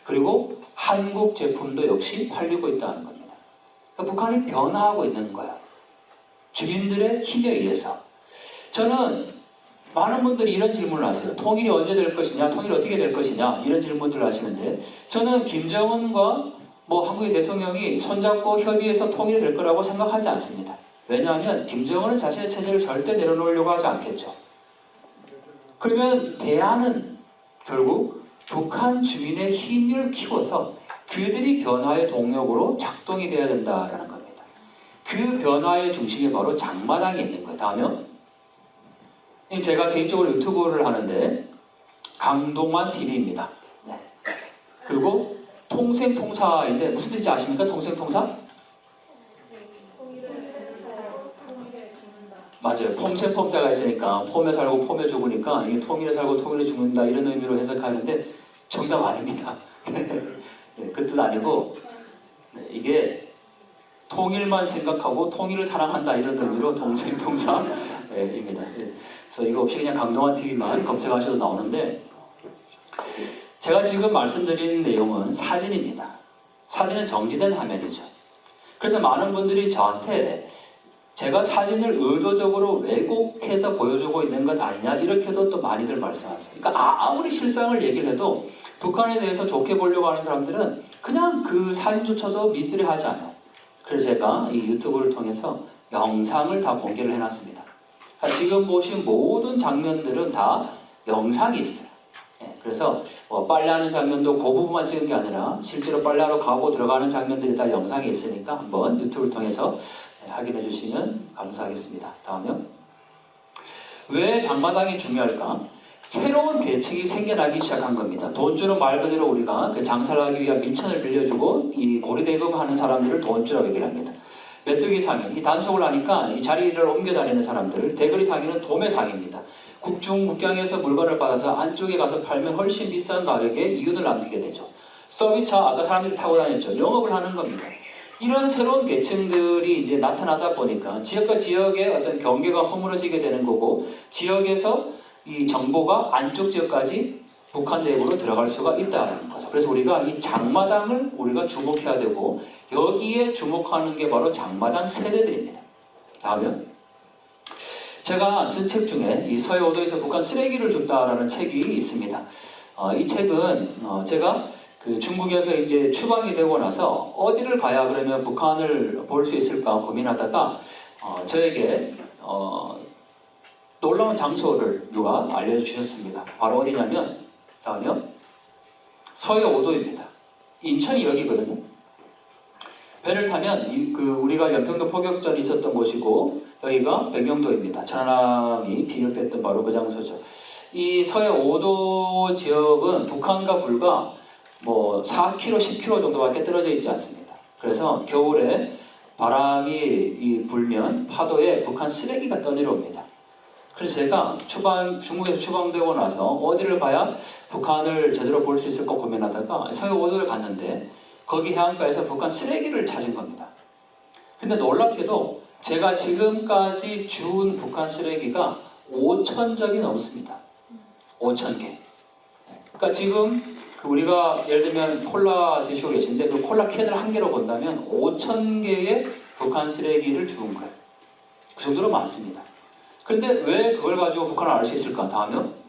그리고 한국 제품도 역시 팔리고 있다는 겁니다. 그러니까 북한이 변화하고 있는 거야. 주민들의 힘에 의해서. 저는 많은 분들이 이런 질문을 하세요. 통일이 언제 될 것이냐, 통일이 어떻게 될 것이냐 이런 질문들을 하시는데 저는 김정은과 한국의 대통령이 손잡고 협의해서 통일이 될 거라고 생각하지 않습니다. 왜냐하면 김정은은 자신의 체제를 절대 내려놓으려고 하지 않겠죠. 그러면 대안은 결국 북한 주민의 힘을 키워서 그들이 변화의 동력으로 작동이 돼야 된다는 겁니다. 그 변화의 중심에 바로 장마당이 있는 거예요. 다음은 제가 개인적으로 유튜브를 하는데 강동원 TV입니다. 네. 그리고 통생통사인데 무슨 뜻인지 아십니까? 통생통사? 맞아요. 폼생폼사가 있으니까 폼에 살고 폼에 죽으니까 이게 통일에 살고 통일에 죽는다 이런 의미로 해석하는데 정답 아닙니다. 그 뜻 아니고 이게 통일만 생각하고 통일을 사랑한다 이런 의미로 통생통사입니다. 그래서 이거 없이 그냥 강동원 TV만 검색하셔도 나오는데 제가 지금 말씀드린 내용은 사진입니다. 사진은 정지된 화면이죠. 그래서 많은 분들이 저한테 제가 사진을 의도적으로 왜곡해서 보여주고 있는 것 아니냐 이렇게도 또 많이들 말씀하세요. 그러니까 아무리 실상을 얘기를 해도 북한에 대해서 좋게 보려고 하는 사람들은 그냥 그 사진조차도 믿으려 하지 않아요. 그래서 제가 이 유튜브를 통해서 영상을 다 공개를 해놨습니다. 그러니까 지금 보신 모든 장면들은 다 영상이 있어요. 그래서 빨래하는 장면도 그 부분만 찍은 게 아니라 실제로 빨래하러 가고 들어가는 장면들이 다 영상이 있으니까 한번 유튜브를 통해서 확인해 주시면 감사하겠습니다. 다음요. 왜 장마당이 중요할까? 새로운 계층이 생겨나기 시작한 겁니다. 돈 주는 말 그대로 우리가 그 장사를 하기 위한 민천을 빌려주고 이 고리대금 하는 사람들을 돈주라고 얘기를 합니다. 메뚜기 상인, 이 단속을 하니까 이 자리를 옮겨 다니는 사람들, 대거리 상인은 도매 상입니다. 국중 국경에서 물건을 받아서 안쪽에 가서 팔면 훨씬 비싼 가격에 이윤을 남기게 되죠. 서비스차 아까 사람들이 타고 다녔죠. 영업을 하는 겁니다. 이런 새로운 계층들이 이제 나타나다 보니까 지역과 지역의 어떤 경계가 허물어지게 되는 거고 지역에서 이 정보가 안쪽 지역까지 북한 내부로 들어갈 수가 있다는 거죠. 그래서 우리가 이 장마당을 우리가 주목해야 되고 여기에 주목하는 게 바로 장마당 세대들입니다. 다음은 제가 쓴 책 중에 이 서해 5도에서 북한 쓰레기를 줍다라는 책이 있습니다. 이 책은 제가 그 중국에서 이제 추방이 되고 나서 어디를 가야 그러면 북한을 볼 수 있을까 고민하다가 저에게 놀라운 장소를 누가 알려주셨습니다. 바로 어디냐면 다음요. 서해 5도입니다. 인천이 여기거든요. 배를 타면 우리가 연평도 포격전이 있었던 곳이고 여기가 백령도입니다. 천안함이 비격됐던 바로 그 장소죠. 이 서해 5도 지역은 북한과 불과 뭐 4km, 10km 정도밖에 떨어져 있지 않습니다. 그래서 겨울에 바람이 불면 파도에 북한 쓰레기가 떠내려옵니다. 그래서 제가 중국에서 추방되고 나서 어디를 가야 북한을 제대로 볼 수 있을까 고민하다가 서해 5도를 갔는데 거기 해안가에서 북한 쓰레기를 찾은 겁니다. 근데 놀랍게도 제가 지금까지 준 북한 쓰레기가 5,000점이 넘습니다. 5,000개. 그러니까 지금 우리가 예를 들면 콜라 드시고 계신데 그 콜라 캔을 한 개로 본다면 5,000개의 북한 쓰레기를 주운 거예요. 그 정도로 많습니다. 근데 왜 그걸 가지고 북한을 알 수 있을까? 다음은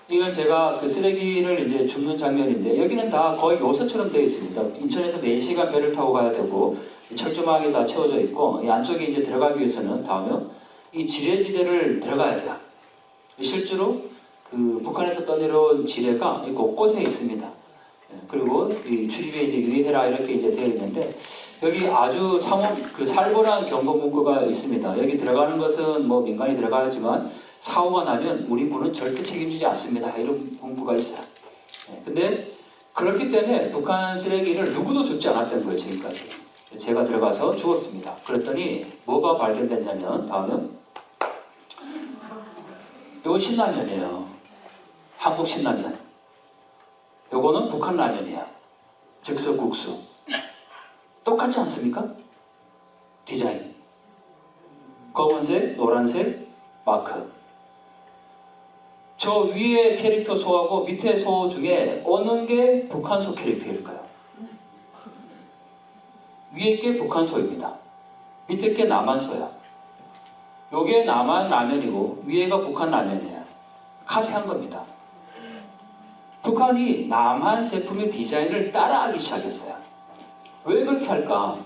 이건 제가 그 쓰레기를 이제 줍는 장면인데 여기는 다 거의 요새처럼 되어 있습니다. 인천에서 4시간 배를 타고 가야 되고 철조망이 다 채워져 있고 이 안쪽에 이제 들어가기 위해서는 다음은 이 지뢰지대를 들어가야 돼요. 실제로 그 북한에서 떠내려온 지뢰가 곳곳에 있습니다. 그리고 이 출입에 이제 유의해라 이렇게 이제 되어 있는데 여기 아주 살벌한 경고 문구가 있습니다. 여기 들어가는 것은 뭐 민간이 들어가야지만 사고가 나면 우리 군은 절대 책임지지 않습니다. 이런 문구가 있어요. 근데 그렇기 때문에 북한 쓰레기를 누구도 줍지 않았던 거예요. 지금까지. 제가 들어가서 주웠습니다. 그랬더니 뭐가 발견됐냐면 다음은 이거 신라면이에요. 한국 신라면. 요거는 북한 라면이에요. 즉석국수. 똑같지 않습니까? 디자인. 검은색, 노란색, 마크. 저 위에 캐릭터 소하고 밑에 소 중에 어느 게 북한 소 캐릭터일까요? 위에 게 북한 소입니다. 밑에 게 남한 소야. 요게 남한 라면이고 위에가 북한 라면이에요. 카피한 겁니다. 북한이 남한 제품의 디자인을 따라하기 시작했어요. 왜 그렇게 할까?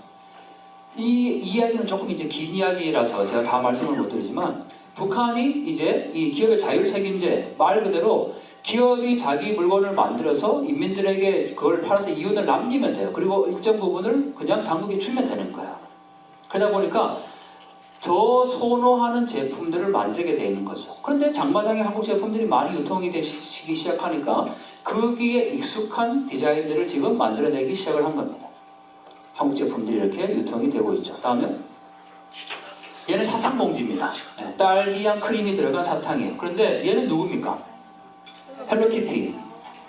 이 이야기는 조금 이제 긴 이야기라서 제가 다 말씀을 못 드리지만 북한이 이제 이 기업의 자율 책임제 말 그대로 기업이 자기 물건을 만들어서 인민들에게 그걸 팔아서 이윤을 남기면 돼요. 그리고 일정 부분을 그냥 당국에 주면 되는 거야. 그러다 보니까 더 선호하는 제품들을 만들게 되는 거죠. 그런데 장마당에 한국 제품들이 많이 유통이 되기 시작하니까 거기에 익숙한 디자인들을 지금 만들어내기 시작을 한 겁니다. 한국 제품들이 이렇게 유통이 되고 있죠. 다음에 얘는 사탕 봉지입니다. 딸기향 크림이 들어간 사탕이에요. 그런데 얘는 누굽니까? 헬로키티.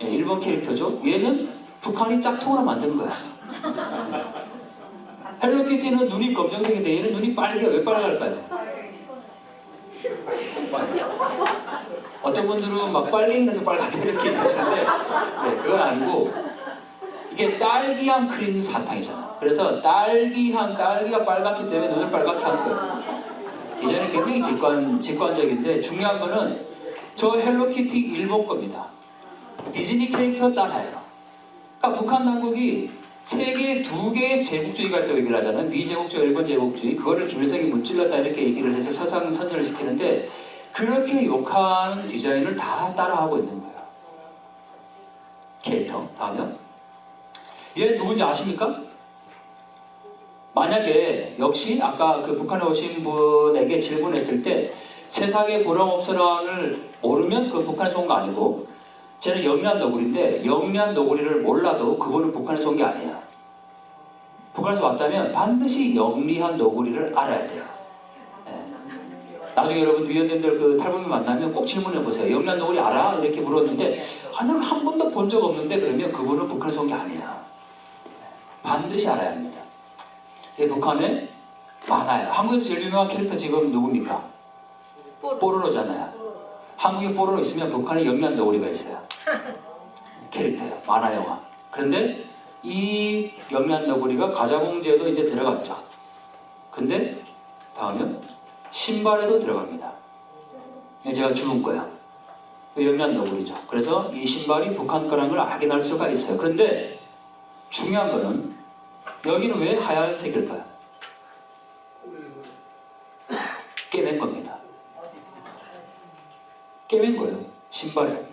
일본 캐릭터죠. 얘는 북한이 짝퉁으로 만든 거야. 헬로키티는 눈이 검정색인데 얘는 눈이 빨개요. 왜 빨갈까요? 어떤 분들은 막 빨갱이라서 빨갛다 이렇게 하시는데 그건 아니고 이게 딸기향 크림 사탕이잖아. 그래서 딸기가 빨갛기 때문에 눈을 빨갛게 하는 거예요. 디자인이 굉장히 직관적인데 중요한 거는 저 헬로키티 일본 겁니다. 디즈니 캐릭터 따라해요. 그러니까 북한 당국이 세계 2개의 제국주의가 있다고 얘기를 하잖아요. 미제국주의, 일본 제국주의. 그거를 김일성이 문질렀다 이렇게 얘기를 해서 서상 선전을 시키는데 그렇게 욕하는 디자인을 다 따라하고 있는 거예요. 캐릭터. 다음은 얘 누군지 아십니까? 만약에 역시 아까 그 북한에 오신 분에게 질문했을 때 세상에 보람없어라를 모르면 그 북한에서 온 거 아니고 쟤는 영리한 너구리인데 영리한 너구리를 몰라도 그거는 북한에서 온 게 아니야. 북한에서 왔다면 반드시 영리한 너구리를 알아야 돼요. 예. 나중에 여러분 위원님들 그 탈북민 만나면 꼭 질문해 보세요. 영리한 너구리 알아? 이렇게 물었는데 나는 한 번도 본 적 없는데 그러면 그분은 북한에서 온 게 아니야. 반드시 알아야 합니다. 예, 북한에 많아요. 한국에서 제일 유명한 캐릭터 지금 누굽니까? 뽀로로잖아요. 한국에 뽀로로 있으면 북한에 영리한 너구리가 있어요. 캐릭터예요. 만화 영화. 그런데 이 영리한 너구리가 가자공제에도 이제 들어갔죠. 근데 다음은 신발에도 들어갑니다. 제가 주운 거예요. 영리한 너구리죠. 그래서 이 신발이 북한 거라는 걸 확인할 수가 있어요. 그런데 중요한 거는 여기는 왜 하얀색일까요? 깨맨 겁니다. 깨맨 거예요. 신발을.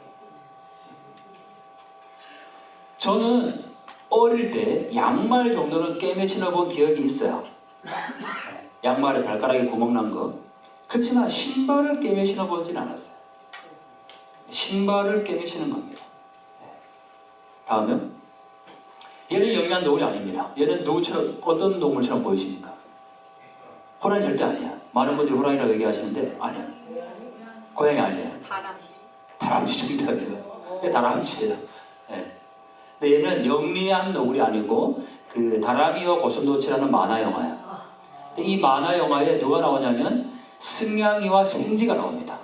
저는 어릴 때 양말 정도는 깨매 신어본 기억이 있어요. 양말에 발가락에 구멍 난 거. 그렇지만 신발을 깨매 신어보진 않았어요. 신발을 깨매 신은 겁니다. 다음은 얘는 영리한 너구리 아닙니다. 얘는 누구처럼 어떤 동물처럼 보이십니까? 호랑이 절대 아니야. 많은 분들이 호랑이라고 얘기하시는데 아니야. 고양이 아니에요. 다람쥐 정답이에요. 다람쥐예요. 네. 근데 얘는 영리한 너구리 아니고 그 다람이와 고슴도치라는 만화 영화예요. 근데 이 만화 영화에 누가 나오냐면 승냥이와 생쥐가 나옵니다.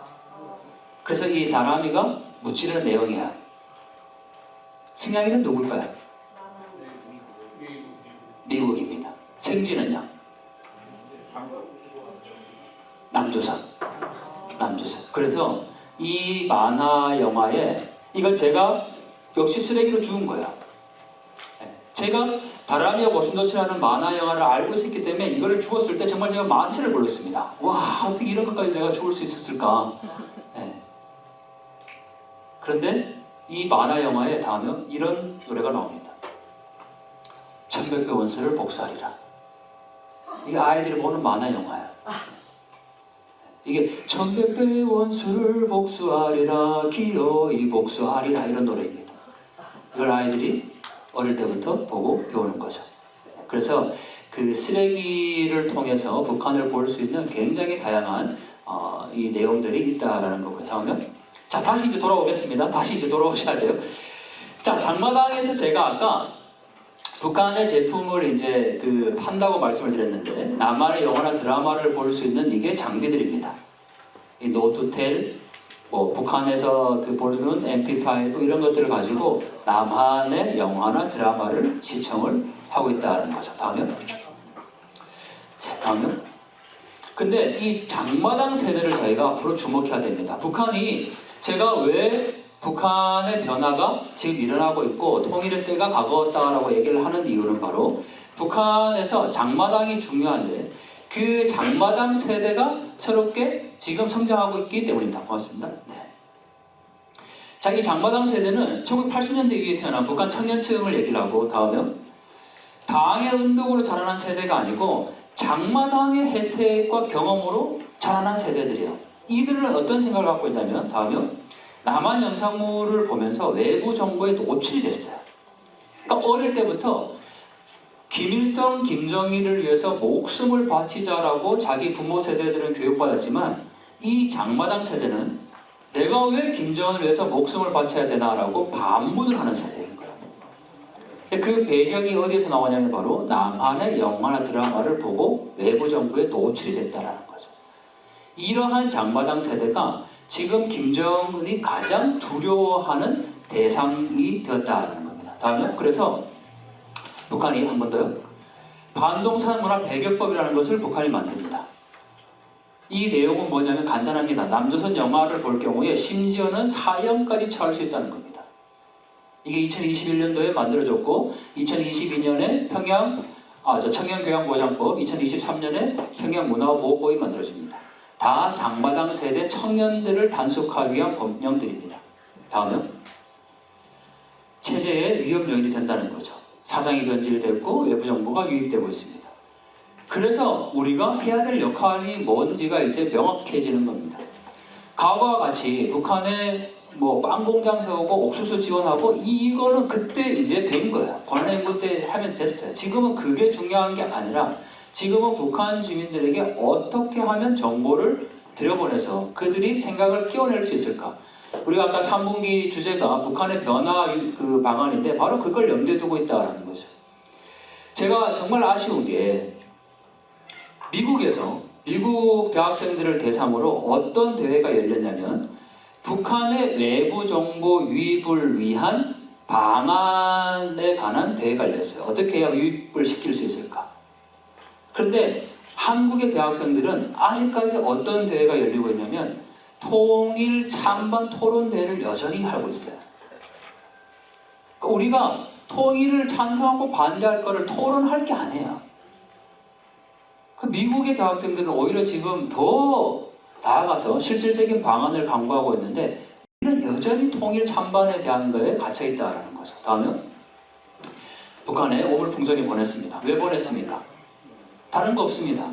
그래서 이 다람이가 무찌르는 내용이야. 승냥이는 누굴까요? 미국입니다. 생쥐는요? 남조선. 그래서 이 만화 영화에 이걸 제가 역시 쓰레기로 주운 거예요. 제가 다람이와 고슴도치라는 만화 영화를 알고 있었기 때문에 이거를 주웠을 때 정말 제가 만세를 불렀습니다. 와, 어떻게 이런 것까지 내가 주울 수 있었을까? 네. 그런데 이 만화 영화에 다음에 이런 노래가 나옵니다. 1100배 원수를 복수하리라. 이게 아이들이 보는 만화 영화예요. 이게 1100배 원수를 복수하리라 기어이 복수하리라 이런 노래입니다. 이걸 아이들이 어릴 때부터 보고 배우는 거죠. 그래서 그 쓰레기를 통해서 북한을 볼 수 있는 굉장히 다양한 이 내용들이 있다라는 거고요. 다음은 자 다시 이제 돌아오겠습니다. 다시 이제 돌아오셔야 돼요. 자 장마당에서 제가 아까 북한의 제품을 이제 그 판다고 말씀을 드렸는데 남한의 영화나 드라마를 볼 수 있는 이게 장비들입니다. 이 노트텔, 뭐 북한에서 그 보는 MP5 이런 것들을 가지고 남한의 영화나 드라마를 시청을 하고 있다는 거죠. 다음은 근데 이 장마당 세대를 저희가 앞으로 주목해야 됩니다. 북한이 제가 왜 북한의 변화가 지금 일어나고 있고 통일의 때가 가까웠다라고 얘기를 하는 이유는 바로 북한에서 장마당이 중요한데 그 장마당 세대가 새롭게 지금 성장하고 있기 때문입니다. 고맙습니다. 네. 자, 이 장마당 세대는 1980년대 이후에 태어난 북한 청년층을 얘기를 하고 다음은 당의 운동으로 자라난 세대가 아니고 장마당의 혜택과 경험으로 자라난 세대들이에요. 이들은 어떤 생각을 갖고 있냐면 다음은 남한 영상물을 보면서 외부 정보에 노출이 됐어요. 그러니까 어릴 때부터 김일성, 김정일을 위해서 목숨을 바치자라고 자기 부모 세대들은 교육받았지만 이 장마당 세대는 내가 왜 김정은을 위해서 목숨을 바쳐야 되나라고 반문을 하는 세대인 거예요. 그 배경이 어디에서 나오냐면 바로 남한의 영화나 드라마를 보고 외부 정보에 노출이 됐다라는 거죠. 이러한 장마당 세대가 지금 김정은이 가장 두려워하는 대상이 되었다는 겁니다. 다음은 그래서 북한이 한 번 더요. 반동산 문화 배격법이라는 것을 북한이 만듭니다. 이 내용은 뭐냐면 간단합니다. 남조선 영화를 볼 경우에 심지어는 사형까지 처할 수 있다는 겁니다. 이게 2021년도에 만들어졌고 2022년에 청년교양보장법, 2023년에 평양문화보호법이 만들어집니다. 다 장마당 세대 청년들을 단속하기 위한 법령들입니다. 다음은 체제의 위험 요인이 된다는 거죠. 사상이 변질이 됐고 외부 정보가 유입되고 있습니다. 그래서 우리가 해야 될 역할이 뭔지가 이제 명확해지는 겁니다. 과거와 같이 북한에 빵 공장 세우고 옥수수 지원하고 이거는 그때 이제 된 거야. 관내연구 때 하면 됐어요. 지금은 그게 중요한 게 아니라 지금은 북한 주민들에게 어떻게 하면 정보를 들여보내서 그들이 생각을 끼워낼 수 있을까? 우리가 아까 3분기 주제가 북한의 변화 그 방안인데 바로 그걸 염두에 두고 있다는 거죠. 제가 정말 아쉬운 게 미국 대학생들을 대상으로 어떤 대회가 열렸냐면 북한의 외부 정보 유입을 위한 방안에 관한 대회가 열렸어요. 어떻게 해야 유입을 시킬 수 있을까? 그런데 한국의 대학생들은 아직까지 어떤 대회가 열리고 있냐면 통일 찬반 토론 대회를 여전히 하고 있어요. 그러니까 우리가 통일을 찬성하고 반대할 거를 토론할 게 아니에요. 그 미국의 대학생들은 오히려 지금 더 나아가서 실질적인 방안을 강구하고 있는데 우리는 여전히 통일 찬반에 대한 거에 갇혀 있다는 거죠. 다음은 북한에 오물풍선이 보냈습니다. 왜 보냈습니까? 다른 거 없습니다.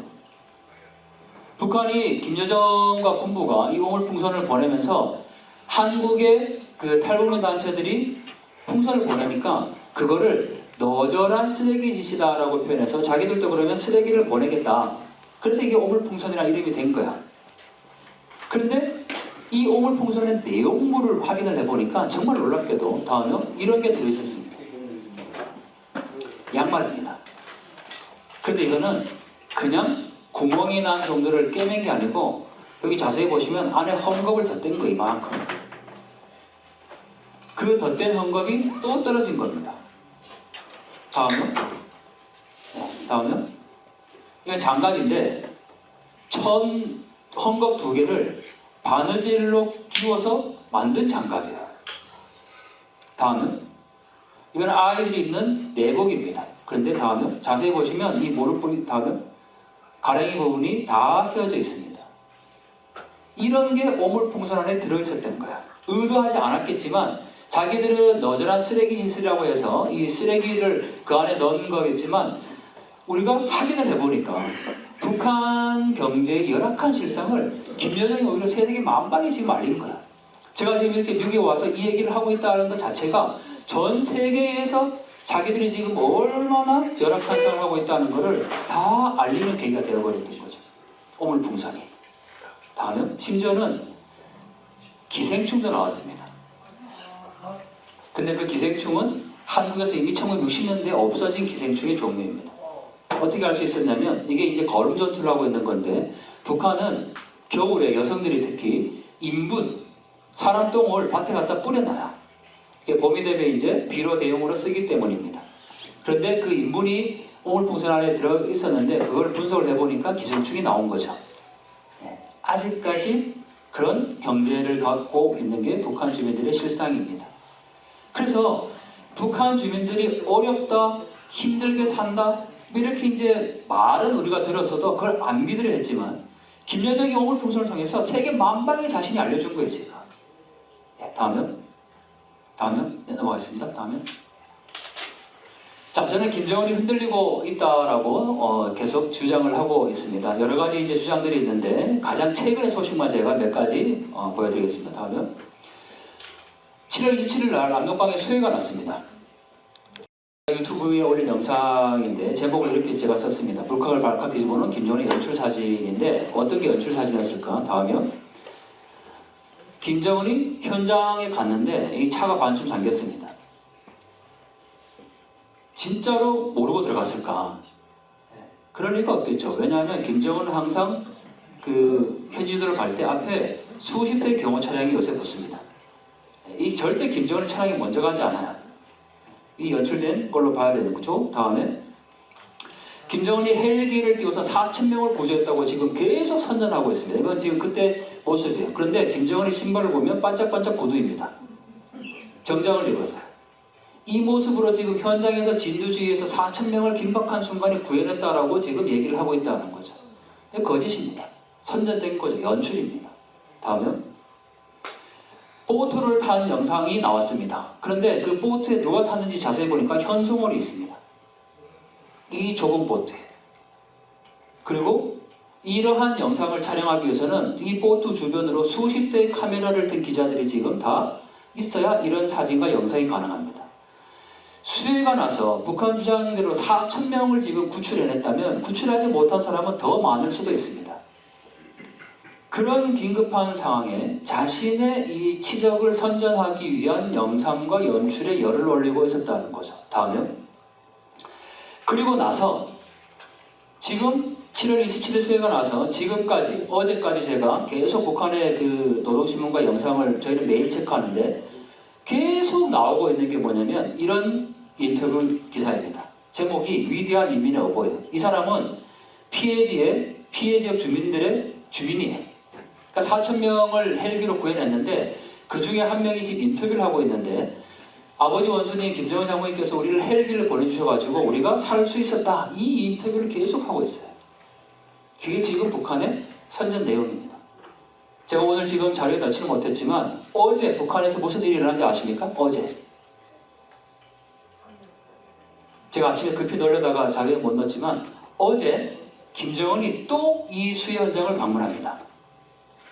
북한이 김여정과 군부가 이 오물풍선을 보내면서 한국의 그 탈북민 단체들이 풍선을 보내니까 그거를 너절한 쓰레기 짓이다라고 표현해서 자기들도 그러면 쓰레기를 보내겠다. 그래서 이게 오물풍선이라는 이름이 된 거야. 그런데 이 오물풍선의 내용물을 확인을 해보니까 정말 놀랍게도 다음은 이런 게 들어있었습니다. 양말입니다. 그런데 이거는 그냥 구멍이 난 정도를 꿰맨 게 아니고 여기 자세히 보시면 안에 헝겊을 덧댄 거 이만큼. 그 덧댄 헝겊이 또 떨어진 겁니다. 다음은 이건 장갑인데 헝겊 두 개를 바느질로 끼워서 만든 장갑이에요. 다음은 이건 아이들이 입는 내복입니다. 그런데 다음은 자세히 보시면 이 무릎 부위 다음은 가랭이 부분이 다 휘어져 있습니다. 이런 게 오물풍선 안에 들어있었던 거야. 의도하지 않았겠지만 자기들은 너절한 쓰레기 짓이라고 해서 이 쓰레기를 그 안에 넣은 거겠지만 우리가 확인을 해보니까 북한 경제의 열악한 실상을 김여정이 오히려 세계에 만방에 지금 알린 거야. 제가 지금 이렇게 미국에 와서 이 얘기를 하고 있다는 것 자체가 전 세계에서 자기들이 지금 얼마나 열악한 생활을 하고 있다는 것을 다 알리는 계기가 되어버렸던 거죠. 오물풍선이. 다음은 심지어는 기생충도 나왔습니다. 근데 그 기생충은 한국에서 이미 1960년대에 없어진 기생충의 종류입니다. 어떻게 알 수 있었냐면 이게 이제 거름 전투를 하고 있는 건데 북한은 겨울에 여성들이 특히 인분, 사람 똥을 밭에 갖다 뿌려놔요. 이게 봄이 되면 이제 비료 대용으로 쓰기 때문입니다. 그런데 그 인분이 오물풍선 안에 들어 있었는데 그걸 분석을 해보니까 기생충이 나온 거죠. 아직까지 그런 경제를 갖고 있는 게 북한 주민들의 실상입니다. 그래서 북한 주민들이 어렵다, 힘들게 산다, 이렇게 이제 말은 우리가 들었어도 그걸 안 믿으려 했지만 김여정이 오물풍선을 통해서 세계 만방에 자신이 알려준 거예요, 제가. 다음은 넘어가겠습니다. 다음은 자, 저는 김정은이 흔들리고 있다라고 계속 주장을 하고 있습니다. 여러 가지 이제 주장들이 있는데 가장 최근의 소식만 제가 몇 가지 보여드리겠습니다. 다음은 7월 27일 날 압록강에 수해가 났습니다. 유튜브에 올린 영상인데 제목을 이렇게 제가 썼습니다. 불황을 발칵 뒤집어놓은 김정은의 연출 사진인데 어떤 게 연출 사진이었을까? 다음이요. 김정은이 현장에 갔는데 이 차가 반쯤 잠겼습니다. 진짜로 모르고 들어갔을까? 그럴 리가 없겠죠. 왜냐하면 김정은은 항상 그 현지들을 갈 때 앞에 수십 대의 경호 차량이 요새 붙습니다. 이 절대 김정은 차량이 먼저 가지 않아요. 이 연출된 걸로 봐야 되는 거죠. 다음에 김정은이 헬기를 띄워서 4,000명을 구조했다고 지금 계속 선전하고 있습니다. 이건 지금 그때 모습이에요. 그런데 김정은의 신발을 보면 반짝반짝 구두입니다. 정장을 입었어요. 이 모습으로 지금 현장에서 진두지휘에서 4,000명을 긴박한 순간에 구해냈다라고 지금 얘기를 하고 있다는 거죠. 거짓입니다. 선전된 거죠. 연출입니다. 다음은 보트를 탄 영상이 나왔습니다. 그런데 그 보트에 누가 탔는지 자세히 보니까 현송월이 있습니다. 이 좁은 보트에. 그리고 이러한 영상을 촬영하기 위해서는 이 보트 주변으로 수십 대의 카메라를 든 기자들이 지금 다 있어야 이런 사진과 영상이 가능합니다. 수해가 나서 북한 주장대로 4,000명을 지금 구출해냈다면 구출하지 못한 사람은 더 많을 수도 있습니다. 그런 긴급한 상황에 자신의 이 치적을 선전하기 위한 영상과 연출에 열을 올리고 있었다는 거죠. 다음은 그리고 나서 지금 7월 27일 수해가 나서 지금까지 어제까지 제가 계속 북한의 그 노동신문과 영상을 저희는 매일 체크하는데 계속 나오고 있는 게 뭐냐면 이런 인터뷰 기사입니다. 제목이 위대한 인민의 어버이예요. 이 사람은 피해 지역 주민들의 주민이에요. 그러니까 4,000명을 헬기로 구해냈는데 그 중에 한 명이 지금 인터뷰를 하고 있는데 아버지 원수님 김정은 장군님께서 우리를 헬기를 보내주셔가지고 우리가 살 수 있었다. 이 인터뷰를 계속 하고 있어요. 그게 지금 북한의 선전 내용입니다. 제가 오늘 지금 자료에 넣지는 못했지만 어제 북한에서 무슨 일이 일어난지 아십니까? 어제. 제가 아침에 급히 넣으려다가 자료에 못 넣었지만 어제 김정은이 또 이 수해 현장을 방문합니다.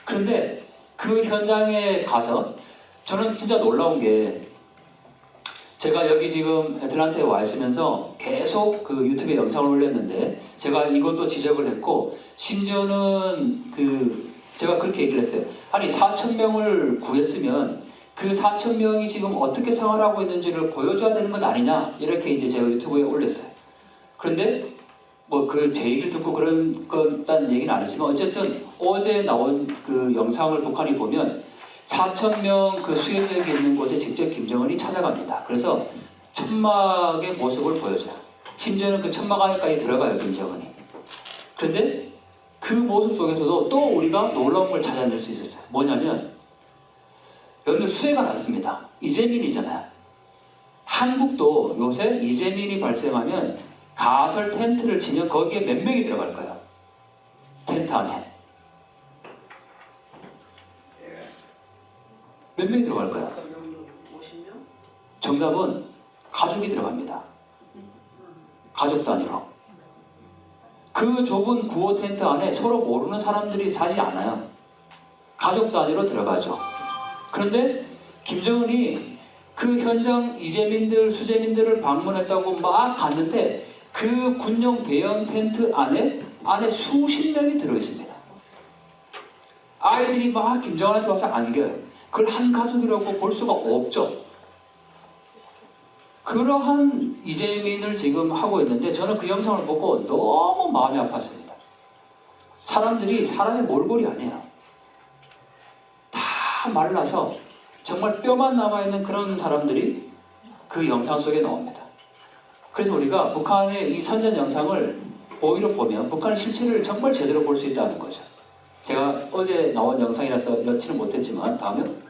그런데 그 현장에 가서 저는 진짜 놀라운 게 제가 여기 지금 애틀란타에 와 있으면서 계속 그 유튜브에 영상을 올렸는데 제가 이것도 지적을 했고 심지어는 제가 그렇게 얘기를 했어요. 아니 4,000명을 구했으면 그 4,000명이 지금 어떻게 생활하고 있는지를 보여줘야 되는 것 아니냐 이렇게 이제 제가 유튜브에 올렸어요. 그런데 뭐 제 얘기를 듣고 그런 거다는 얘기는 안 했지만 어쨌든 어제 나온 그 영상을 북한이 보면 4,000명 그 수해 지역에 있는 곳에 직접 김정은이 찾아갑니다. 그래서 천막의 모습을 보여줘요. 심지어는 그 천막 안에까지 들어가요, 김정은이. 그런데 그 모습 속에서도 또 우리가 놀라운 걸 찾아낼 수 있었어요. 뭐냐면 여기는 수해가 났습니다. 이재민이잖아요. 한국도 요새 이재민이 발생하면 가설 텐트를 치면 거기에 몇 명이 들어갈까요? 텐트 안에. 몇 명이 들어갈까요? 50명? 정답은 가족이 들어갑니다. 가족 단위로. 그 좁은 구호 텐트 안에 서로 모르는 사람들이 사지 않아요. 가족 단위로 들어가죠. 그런데 김정은이 그 현장 이재민들, 수재민들을 방문했다고 막 갔는데 그 군용 대형 텐트 안에 수십 명이 들어있습니다. 아이들이 막 김정은한테 와서 안겨요. 그걸 한 가족이라고 볼 수가 없죠. 그러한 이재민을 지금 하고 있는데 저는 그 영상을 보고 너무 마음이 아팠습니다. 사람들이 사람의 몰골이 아니에요. 다 말라서 정말 뼈만 남아있는 그런 사람들이 그 영상 속에 나옵니다. 그래서 우리가 북한의 이 선전 영상을 오히려 보면 북한의 실체를 정말 제대로 볼 수 있다는 거죠. 제가 어제 나온 영상이라서 넣지는 못했지만 다음은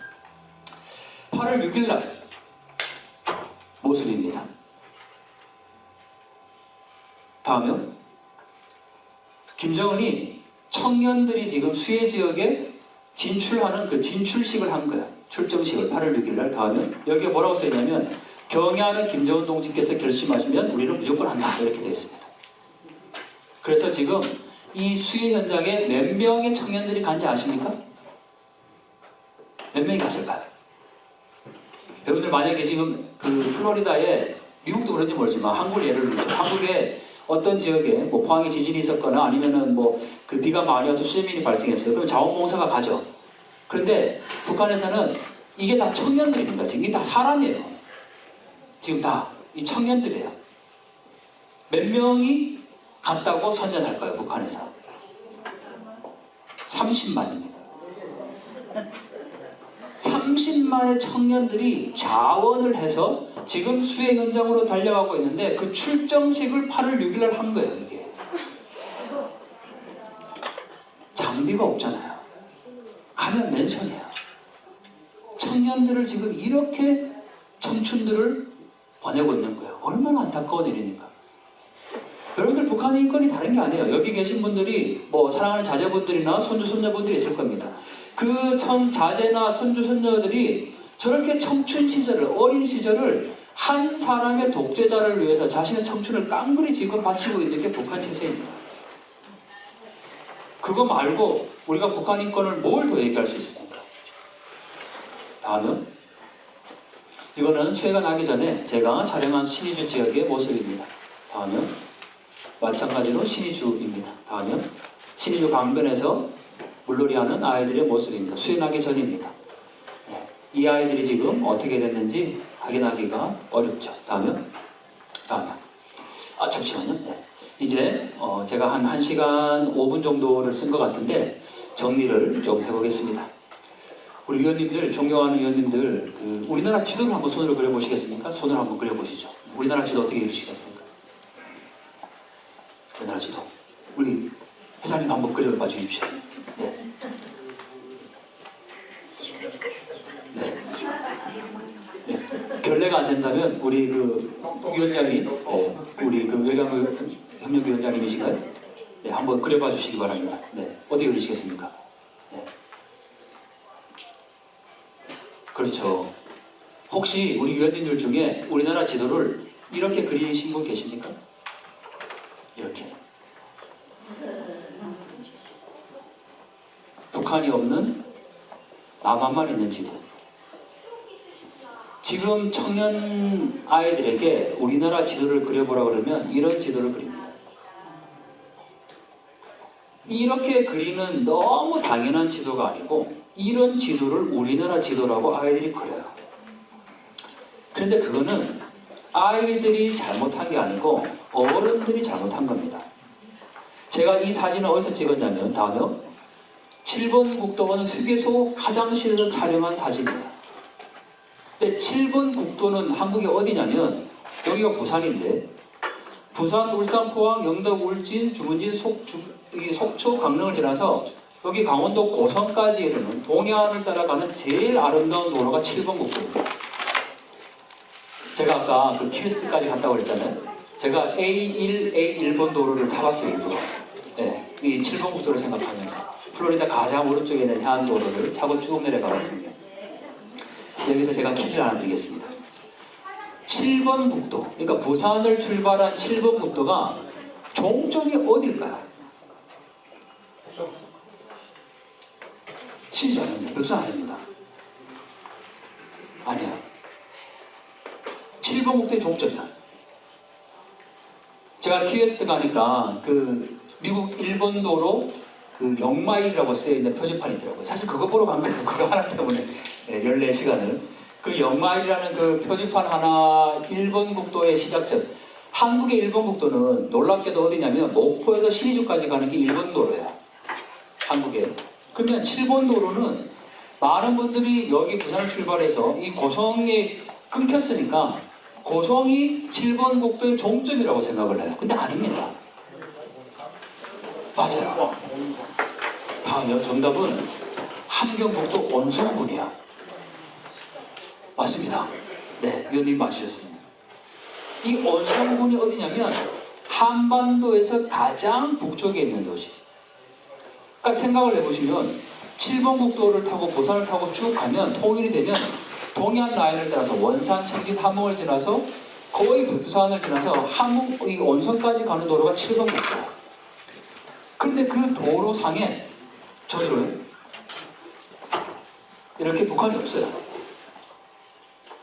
8월 6일 날 모습입니다. 다음은 김정은이 청년들이 지금 수해 지역에 진출하는 그 진출식을 한 거예요. 출정식을 8월 6일 날. 다음은 여기에 뭐라고 써있냐면 경애하는 김정은 동지께서 결심하시면 우리는 무조건 한다 이렇게 되어 있습니다. 그래서 지금 이 수해 현장에 몇 명의 청년들이 간지 아십니까? 몇 명이 갔을까요? 여러분들 만약에 지금 그 플로리다에 미국도 그런지 모르지만 한국 예를 들죠. 한국에 어떤 지역에 뭐 포항에 지진이 있었거나 아니면은 뭐 그 비가 많이 와서 수해민이 발생했어요. 그럼 자원봉사가 가죠. 그런데 북한에서는 이게 다 청년들입니다. 지금 이게 다 사람이에요. 지금 다 이 청년들이에요. 몇 명이 갔다고 선전할까요? 북한에서 30만입니다. 30만의 청년들이 자원을 해서 지금 수해 현장으로 달려가고 있는데 그 출정식을 8월 6일 날 한 거예요. 이게 장비가 없잖아요. 가면 맨손이에요. 청년들을 지금 이렇게 청춘들을 보내고 있는 거예요. 얼마나 안타까운 일입니까? 여러분들 북한의 인권이 다른 게 아니에요. 여기 계신 분들이 뭐 사랑하는 자제분들이나 손주 손녀분들이 있을 겁니다. 그 자제나 손주 손녀들이 저렇게 청춘 시절을, 어린 시절을 한 사람의 독재자를 위해서 자신의 청춘을 깡그리 지금 바치고 있는 게 북한 체제입니다. 그거 말고 우리가 북한 인권을 뭘 더 얘기할 수 있습니까? 다음은 이거는 수해가 나기 전에 제가 촬영한 신의주 지역의 모습입니다. 다음은 마찬가지로 신의주입니다. 다음은 신의주 강변에서 물놀이하는 아이들의 모습입니다. 수해 나기 전입니다. 네. 이 아이들이 지금 어떻게 됐는지 확인하기가 어렵죠. 다음은 잠시만요. 네. 이제 제가 한 1시간 5분 정도를 쓴 것 같은데 정리를 좀 해보겠습니다. 우리 위원님들, 존경하는 위원님들, 우리나라 지도를 한번 손으로 그려보시겠습니까? 손으로 한번 그려보시죠. 우리나라 지도 어떻게 그리시겠습니까? 우리나라 지도. 우리 회장님 한번 그려봐 주십시오. 네. 네. 결례가 안 된다면 우리 위원장님, 우리 외교협력위원장님이신가요? 네, 한번 그려봐 주시기 바랍니다. 네, 어떻게 그리시겠습니까? 네. 그렇죠. 혹시 우리 위원님들 중에 우리나라 지도를 이렇게 그리신 분 계십니까? 이렇게. 북한이 없는 남한만 있는 지도. 지금 청년 아이들에게 우리나라 지도를 그려보라 그러면 이런 지도를 그립니다. 이렇게 그리는 너무 당연한 지도가 아니고 이런 지도를 우리나라 지도라고 아이들이 그려요. 그런데 그거는 아이들이 잘못한 게 아니고 어른들이 잘못한 겁니다. 제가 이 사진을 어디서 찍었냐면 다음에 7번 국도는 휴게소 화장실에서 촬영한 사진이에요. 근데 7번 국도는 한국의 어디냐면 여기가 부산인데 부산, 울산, 포항, 영덕, 울진, 주문진, 속초, 강릉을 지나서 여기 강원도 고성까지 이르는 동해안을 따라가는 제일 아름다운 도로가 7번 국도입니다. 제가 아까 그 퀘스트까지 갔다고 그랬잖아요. 제가 A1번 도로를 타봤어요, 일부러. 네, 이 7번 국도를 생각하면서 플로리다 가장 오른쪽에 있는 해안도로를 차고 쭉 내려가봤습니다. 여기서 제가 퀴즈를 하나 드리겠습니다. 7번 국도, 그러니까 부산을 출발한 7번 국도가 종점이 어딜까요? 신주 아닙니다. 멱산 아닙니다. 아니에요. 7번 국도의 종점이야. 제가 퀘스트 가니까 미국 일본도로 0마일이라고 쓰여있는 표지판이 있더라고요. 사실 그거 보러 간 거예요. 그거 하나 때문에 14시간을. 그 0마일이라는 그 표지판 하나 일본 국도의 시작점. 한국의 일본 국도는 놀랍게도 어디냐면 목포에서 신의주까지 가는 게 일본 도로예요. 한국에. 그러면 7번 도로는 많은 분들이 여기 부산을 출발해서 이 고성이 끊겼으니까 고성이 7번 국도의 종점이라고 생각을 해요. 근데 아닙니다. 맞아요. 다음이요. 정답은 함경북도 온성군이야. 맞습니다. 네, 위원님 맞으셨습니다. 이 온성군이 어디냐면 한반도에서 가장 북쪽에 있는 도시. 그러니까 생각을 해보시면 7번 국도를 타고 부산을 타고 쭉 가면 통일이 되면 동해안 라인을 따라서 원산, 청진, 함흥을 지나서 거의 부산을 지나서 이 온성까지 가는 도로가 7번 국도예요. 그런데 그 도로상에 저들은 이렇게 북한이 없어요.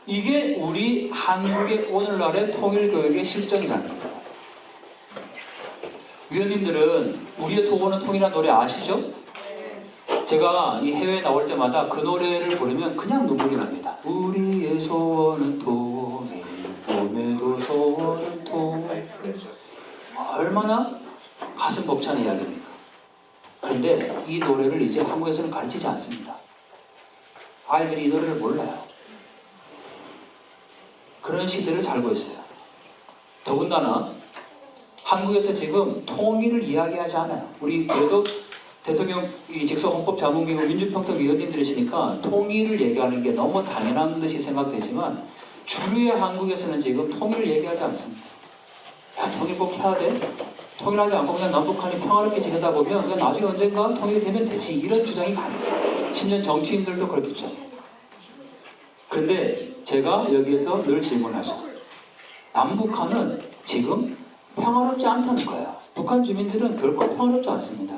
이게 우리 한국의 오늘날의 통일교육의 실정이라는 거예요. 위원님들은 우리의 소원은 통일한 노래 아시죠? 제가 이 해외에 나올 때마다 그 노래를 부르면 그냥 눈물이 납니다. 우리의 소원은 통일, 오늘도 소원은 통일. 얼마나 가슴 벅찬 이야기입니까? 그런데 이 노래를 이제 한국에서는 가르치지 않습니다. 아이들이 이 노래를 몰라요. 그런 시대를 살고 있어요. 더군다나 한국에서 지금 통일을 이야기하지 않아요. 우리 그래도 대통령 직속 헌법자문기구 민주평통위원님들이시니까 통일을 얘기하는 게 너무 당연한 듯이 생각되지만 주류의 한국에서는 지금 통일을 얘기하지 않습니다. 야, 통일 꼭 해야 돼? 통일하지 않고 그냥 남북한이 평화롭게 지내다 보면 그냥 나중에 언젠가 통일이 되면 되지, 이런 주장이 많아요. 심지어 정치인들도 그렇겠죠. 그런데 제가 여기에서 늘 질문하죠. 남북한은 지금 평화롭지 않다는 거예요. 북한 주민들은 결코 평화롭지 않습니다.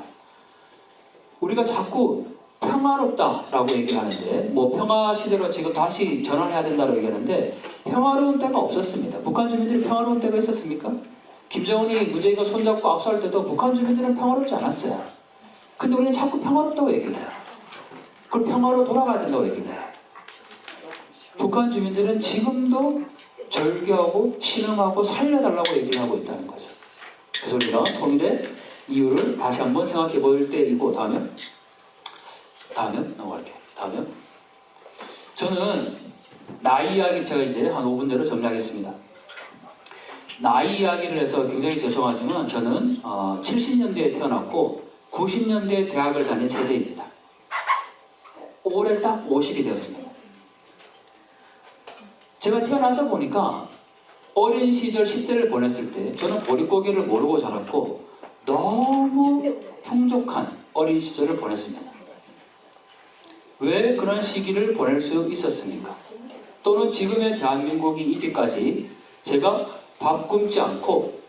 우리가 자꾸 평화롭다라고 얘기를 하는데, 뭐 평화 시대로 지금 다시 전환해야 된다고 얘기하는데, 평화로운 때가 없었습니다. 북한 주민들이 평화로운 때가 있었습니까? 김정은이 문재인과 손잡고 악수할 때도 북한 주민들은 평화롭지 않았어요. 근데 우리는 자꾸 평화롭다고 얘기를 해요. 그걸 평화로 돌아가야 된다고 얘기를 해요. 북한 주민들은 지금도 절규하고 신음하고 살려달라고 얘기를 하고 있다는 거죠. 그래서 우리가 통일의 이유를 다시 한번 생각해 볼 때이고, 다음은 넘어갈게요. 다음은 저는 나이 이야기, 제가 이제 한 5분 내로 정리하겠습니다. 나이 이야기를 해서 굉장히 죄송하지만 저는 70년대에 태어났고 90년대에 대학을 다닌 세대입니다. 올해 딱 50이 되었습니다. 제가 태어나서 보니까 어린 시절 10대를 보냈을 때 저는 보릿고개를 모르고 자랐고 너무 풍족한 어린 시절을 보냈습니다. 왜 그런 시기를 보낼 수 있었습니까? 또는 지금의 대한민국이 이기까지 제가 밥 굶지 않고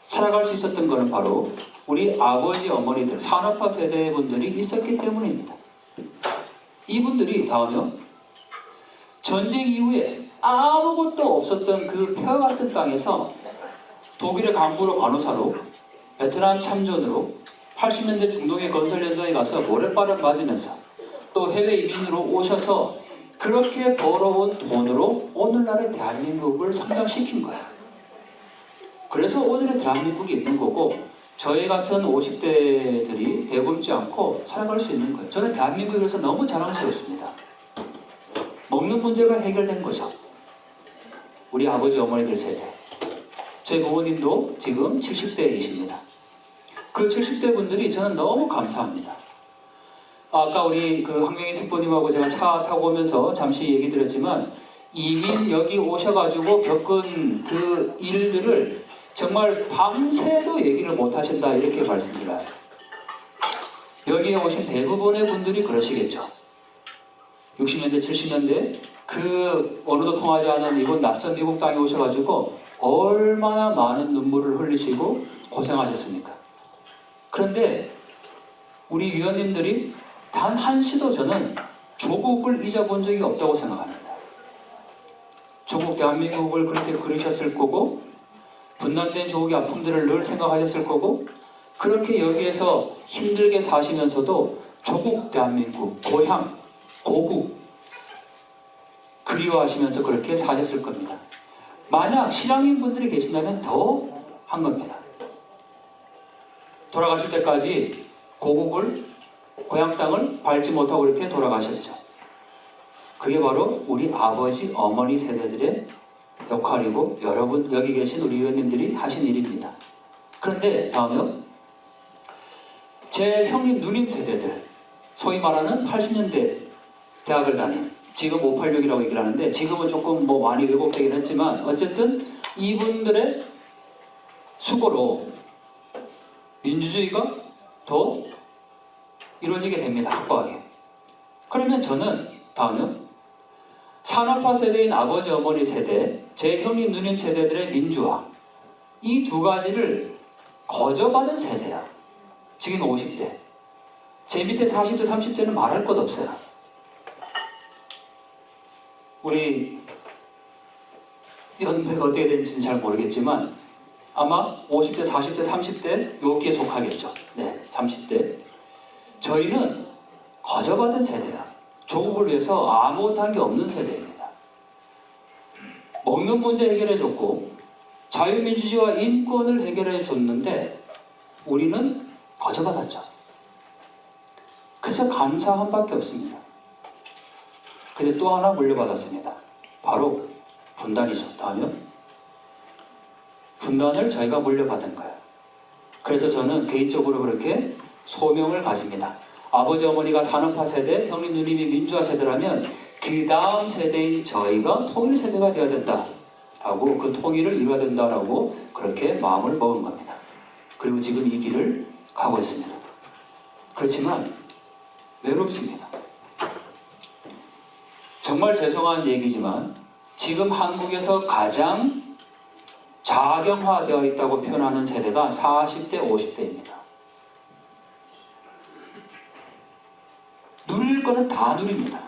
살아갈 수 있었던 것은 바로 우리 아버지, 어머니들, 산업화 세대분들이 있었기 때문입니다. 이분들이 다음은 전쟁 이후에 아무것도 없었던 그 펴 같은 땅에서 독일의 강부로 간호사로, 베트남 참전으로, 80년대 중동의 건설 현장에 가서 모래바람 맞으면서 또 해외 이민으로 오셔서 그렇게 벌어온 돈으로 오늘날의 대한민국을 성장시킨 거야. 그래서 오늘의 대한민국이 있는 거고, 저희 같은 50대들이 배굶지 않고 살아갈 수 있는 거예요. 저는 대한민국에서 너무 자랑스럽습니다. 먹는 문제가 해결된 거죠. 우리 아버지, 어머니들 세대. 저희 부모님도 지금 70대에 계십니다. 그 70대 분들이 저는 너무 감사합니다. 아까 우리 그 황명희 특보님하고 제가 차 타고 오면서 잠시 얘기 드렸지만, 이민 여기 오셔가지고 겪은 그 일들을 정말 밤새도 얘기를 못 하신다, 이렇게 말씀드렸어요. 여기에 오신 대부분의 분들이 그러시겠죠. 60년대, 70년대 그 언어도 통하지 않은 이곳 낯선 미국 땅에 오셔가지고 얼마나 많은 눈물을 흘리시고 고생하셨습니까? 그런데 우리 위원님들이 단 한시도 저는 조국을 잊어본 적이 없다고 생각합니다. 조국 대한민국을 그렇게 그리셨을 거고, 분단된 조국의 아픔들을 늘 생각하셨을 거고, 그렇게 여기에서 힘들게 사시면서도 조국 대한민국, 고향, 고국 그리워하시면서 그렇게 사셨을 겁니다. 만약 실향민 분들이 계신다면 더 한 겁니다. 돌아가실 때까지 고국을, 고향 땅을 밟지 못하고 이렇게 돌아가셨죠. 그게 바로 우리 아버지, 어머니 세대들의 역할이고, 여러분 여기 계신 우리 위원님들이 하신 일입니다. 그런데 다음은 제 형님, 누님 세대들, 소위 말하는 80년대 대학을 다닌, 지금 586이라고 얘기를 하는데 지금은 조금 뭐 많이 왜곡되긴 했지만 어쨌든 이분들의 수고로 민주주의가 더 이루어지게 됩니다. 확고하게. 그러면 저는 다음은 산업화 세대인 아버지, 어머니 세대, 제 형님, 누님 세대들의 민주화, 이 두 가지를 거저받은 세대야. 지금 50대. 제 밑에 40대, 30대는 말할 것 없어요. 우리 연배가 어떻게 되는지는 잘 모르겠지만 아마 50대, 40대, 30대 여기에 속하겠죠. 네, 30대. 저희는 거저받은 세대다. 조국을 위해서 아무것도 한 게 없는 세대입니다. 먹는 문제 해결해줬고 자유민주주의와 인권을 해결해줬는데 우리는 거저받았죠. 그래서 감사한 밖에 없습니다. 근데 또 하나 물려받았습니다. 바로 분단이죠. 다음요. 분단을 저희가 물려받은 거예요. 그래서 저는 개인적으로 그렇게 소명을 가집니다. 아버지 어머니가 산업화 세대, 형님 누님이 민주화 세대라면 그 다음 세대인 저희가 통일 세대가 되어야 된다라고, 그 통일을 이루어야 된다라고 그렇게 마음을 먹은 겁니다. 그리고 지금 이 길을 가고 있습니다. 그렇지만 외롭습니다. 정말 죄송한 얘기지만 지금 한국에서 가장 자경화되어 있다고 표현하는 세대가 40대, 50대입니다. 누릴 거는 다 누립니다.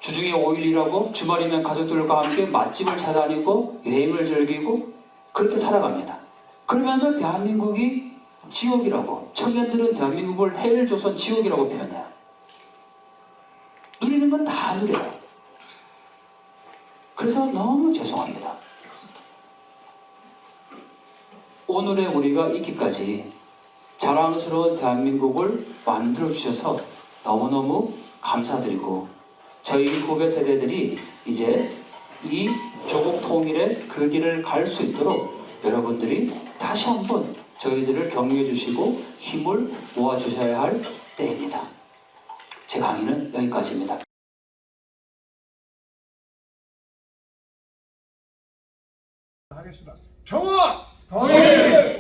주중에 5일 일하고 주말이면 가족들과 함께 맛집을 찾아다니고 여행을 즐기고 그렇게 살아갑니다. 그러면서 대한민국이 지옥이라고, 청년들은 대한민국을 헬조선 지옥이라고 표현해요. 누리는 건 다 누려요. 그래서 너무 죄송합니다. 오늘의 우리가 있기까지 자랑스러운 대한민국을 만들어주셔서 너무너무 감사드리고, 저희 후배 세대들이 이제 이 조국 통일의 그 길을 갈 수 있도록 여러분들이 다시 한번 저희들을 격려해 주시고 힘을 모아 주셔야 할 때입니다. 제 강의는 여기까지입니다. 하겠습니다. 평화! 통일!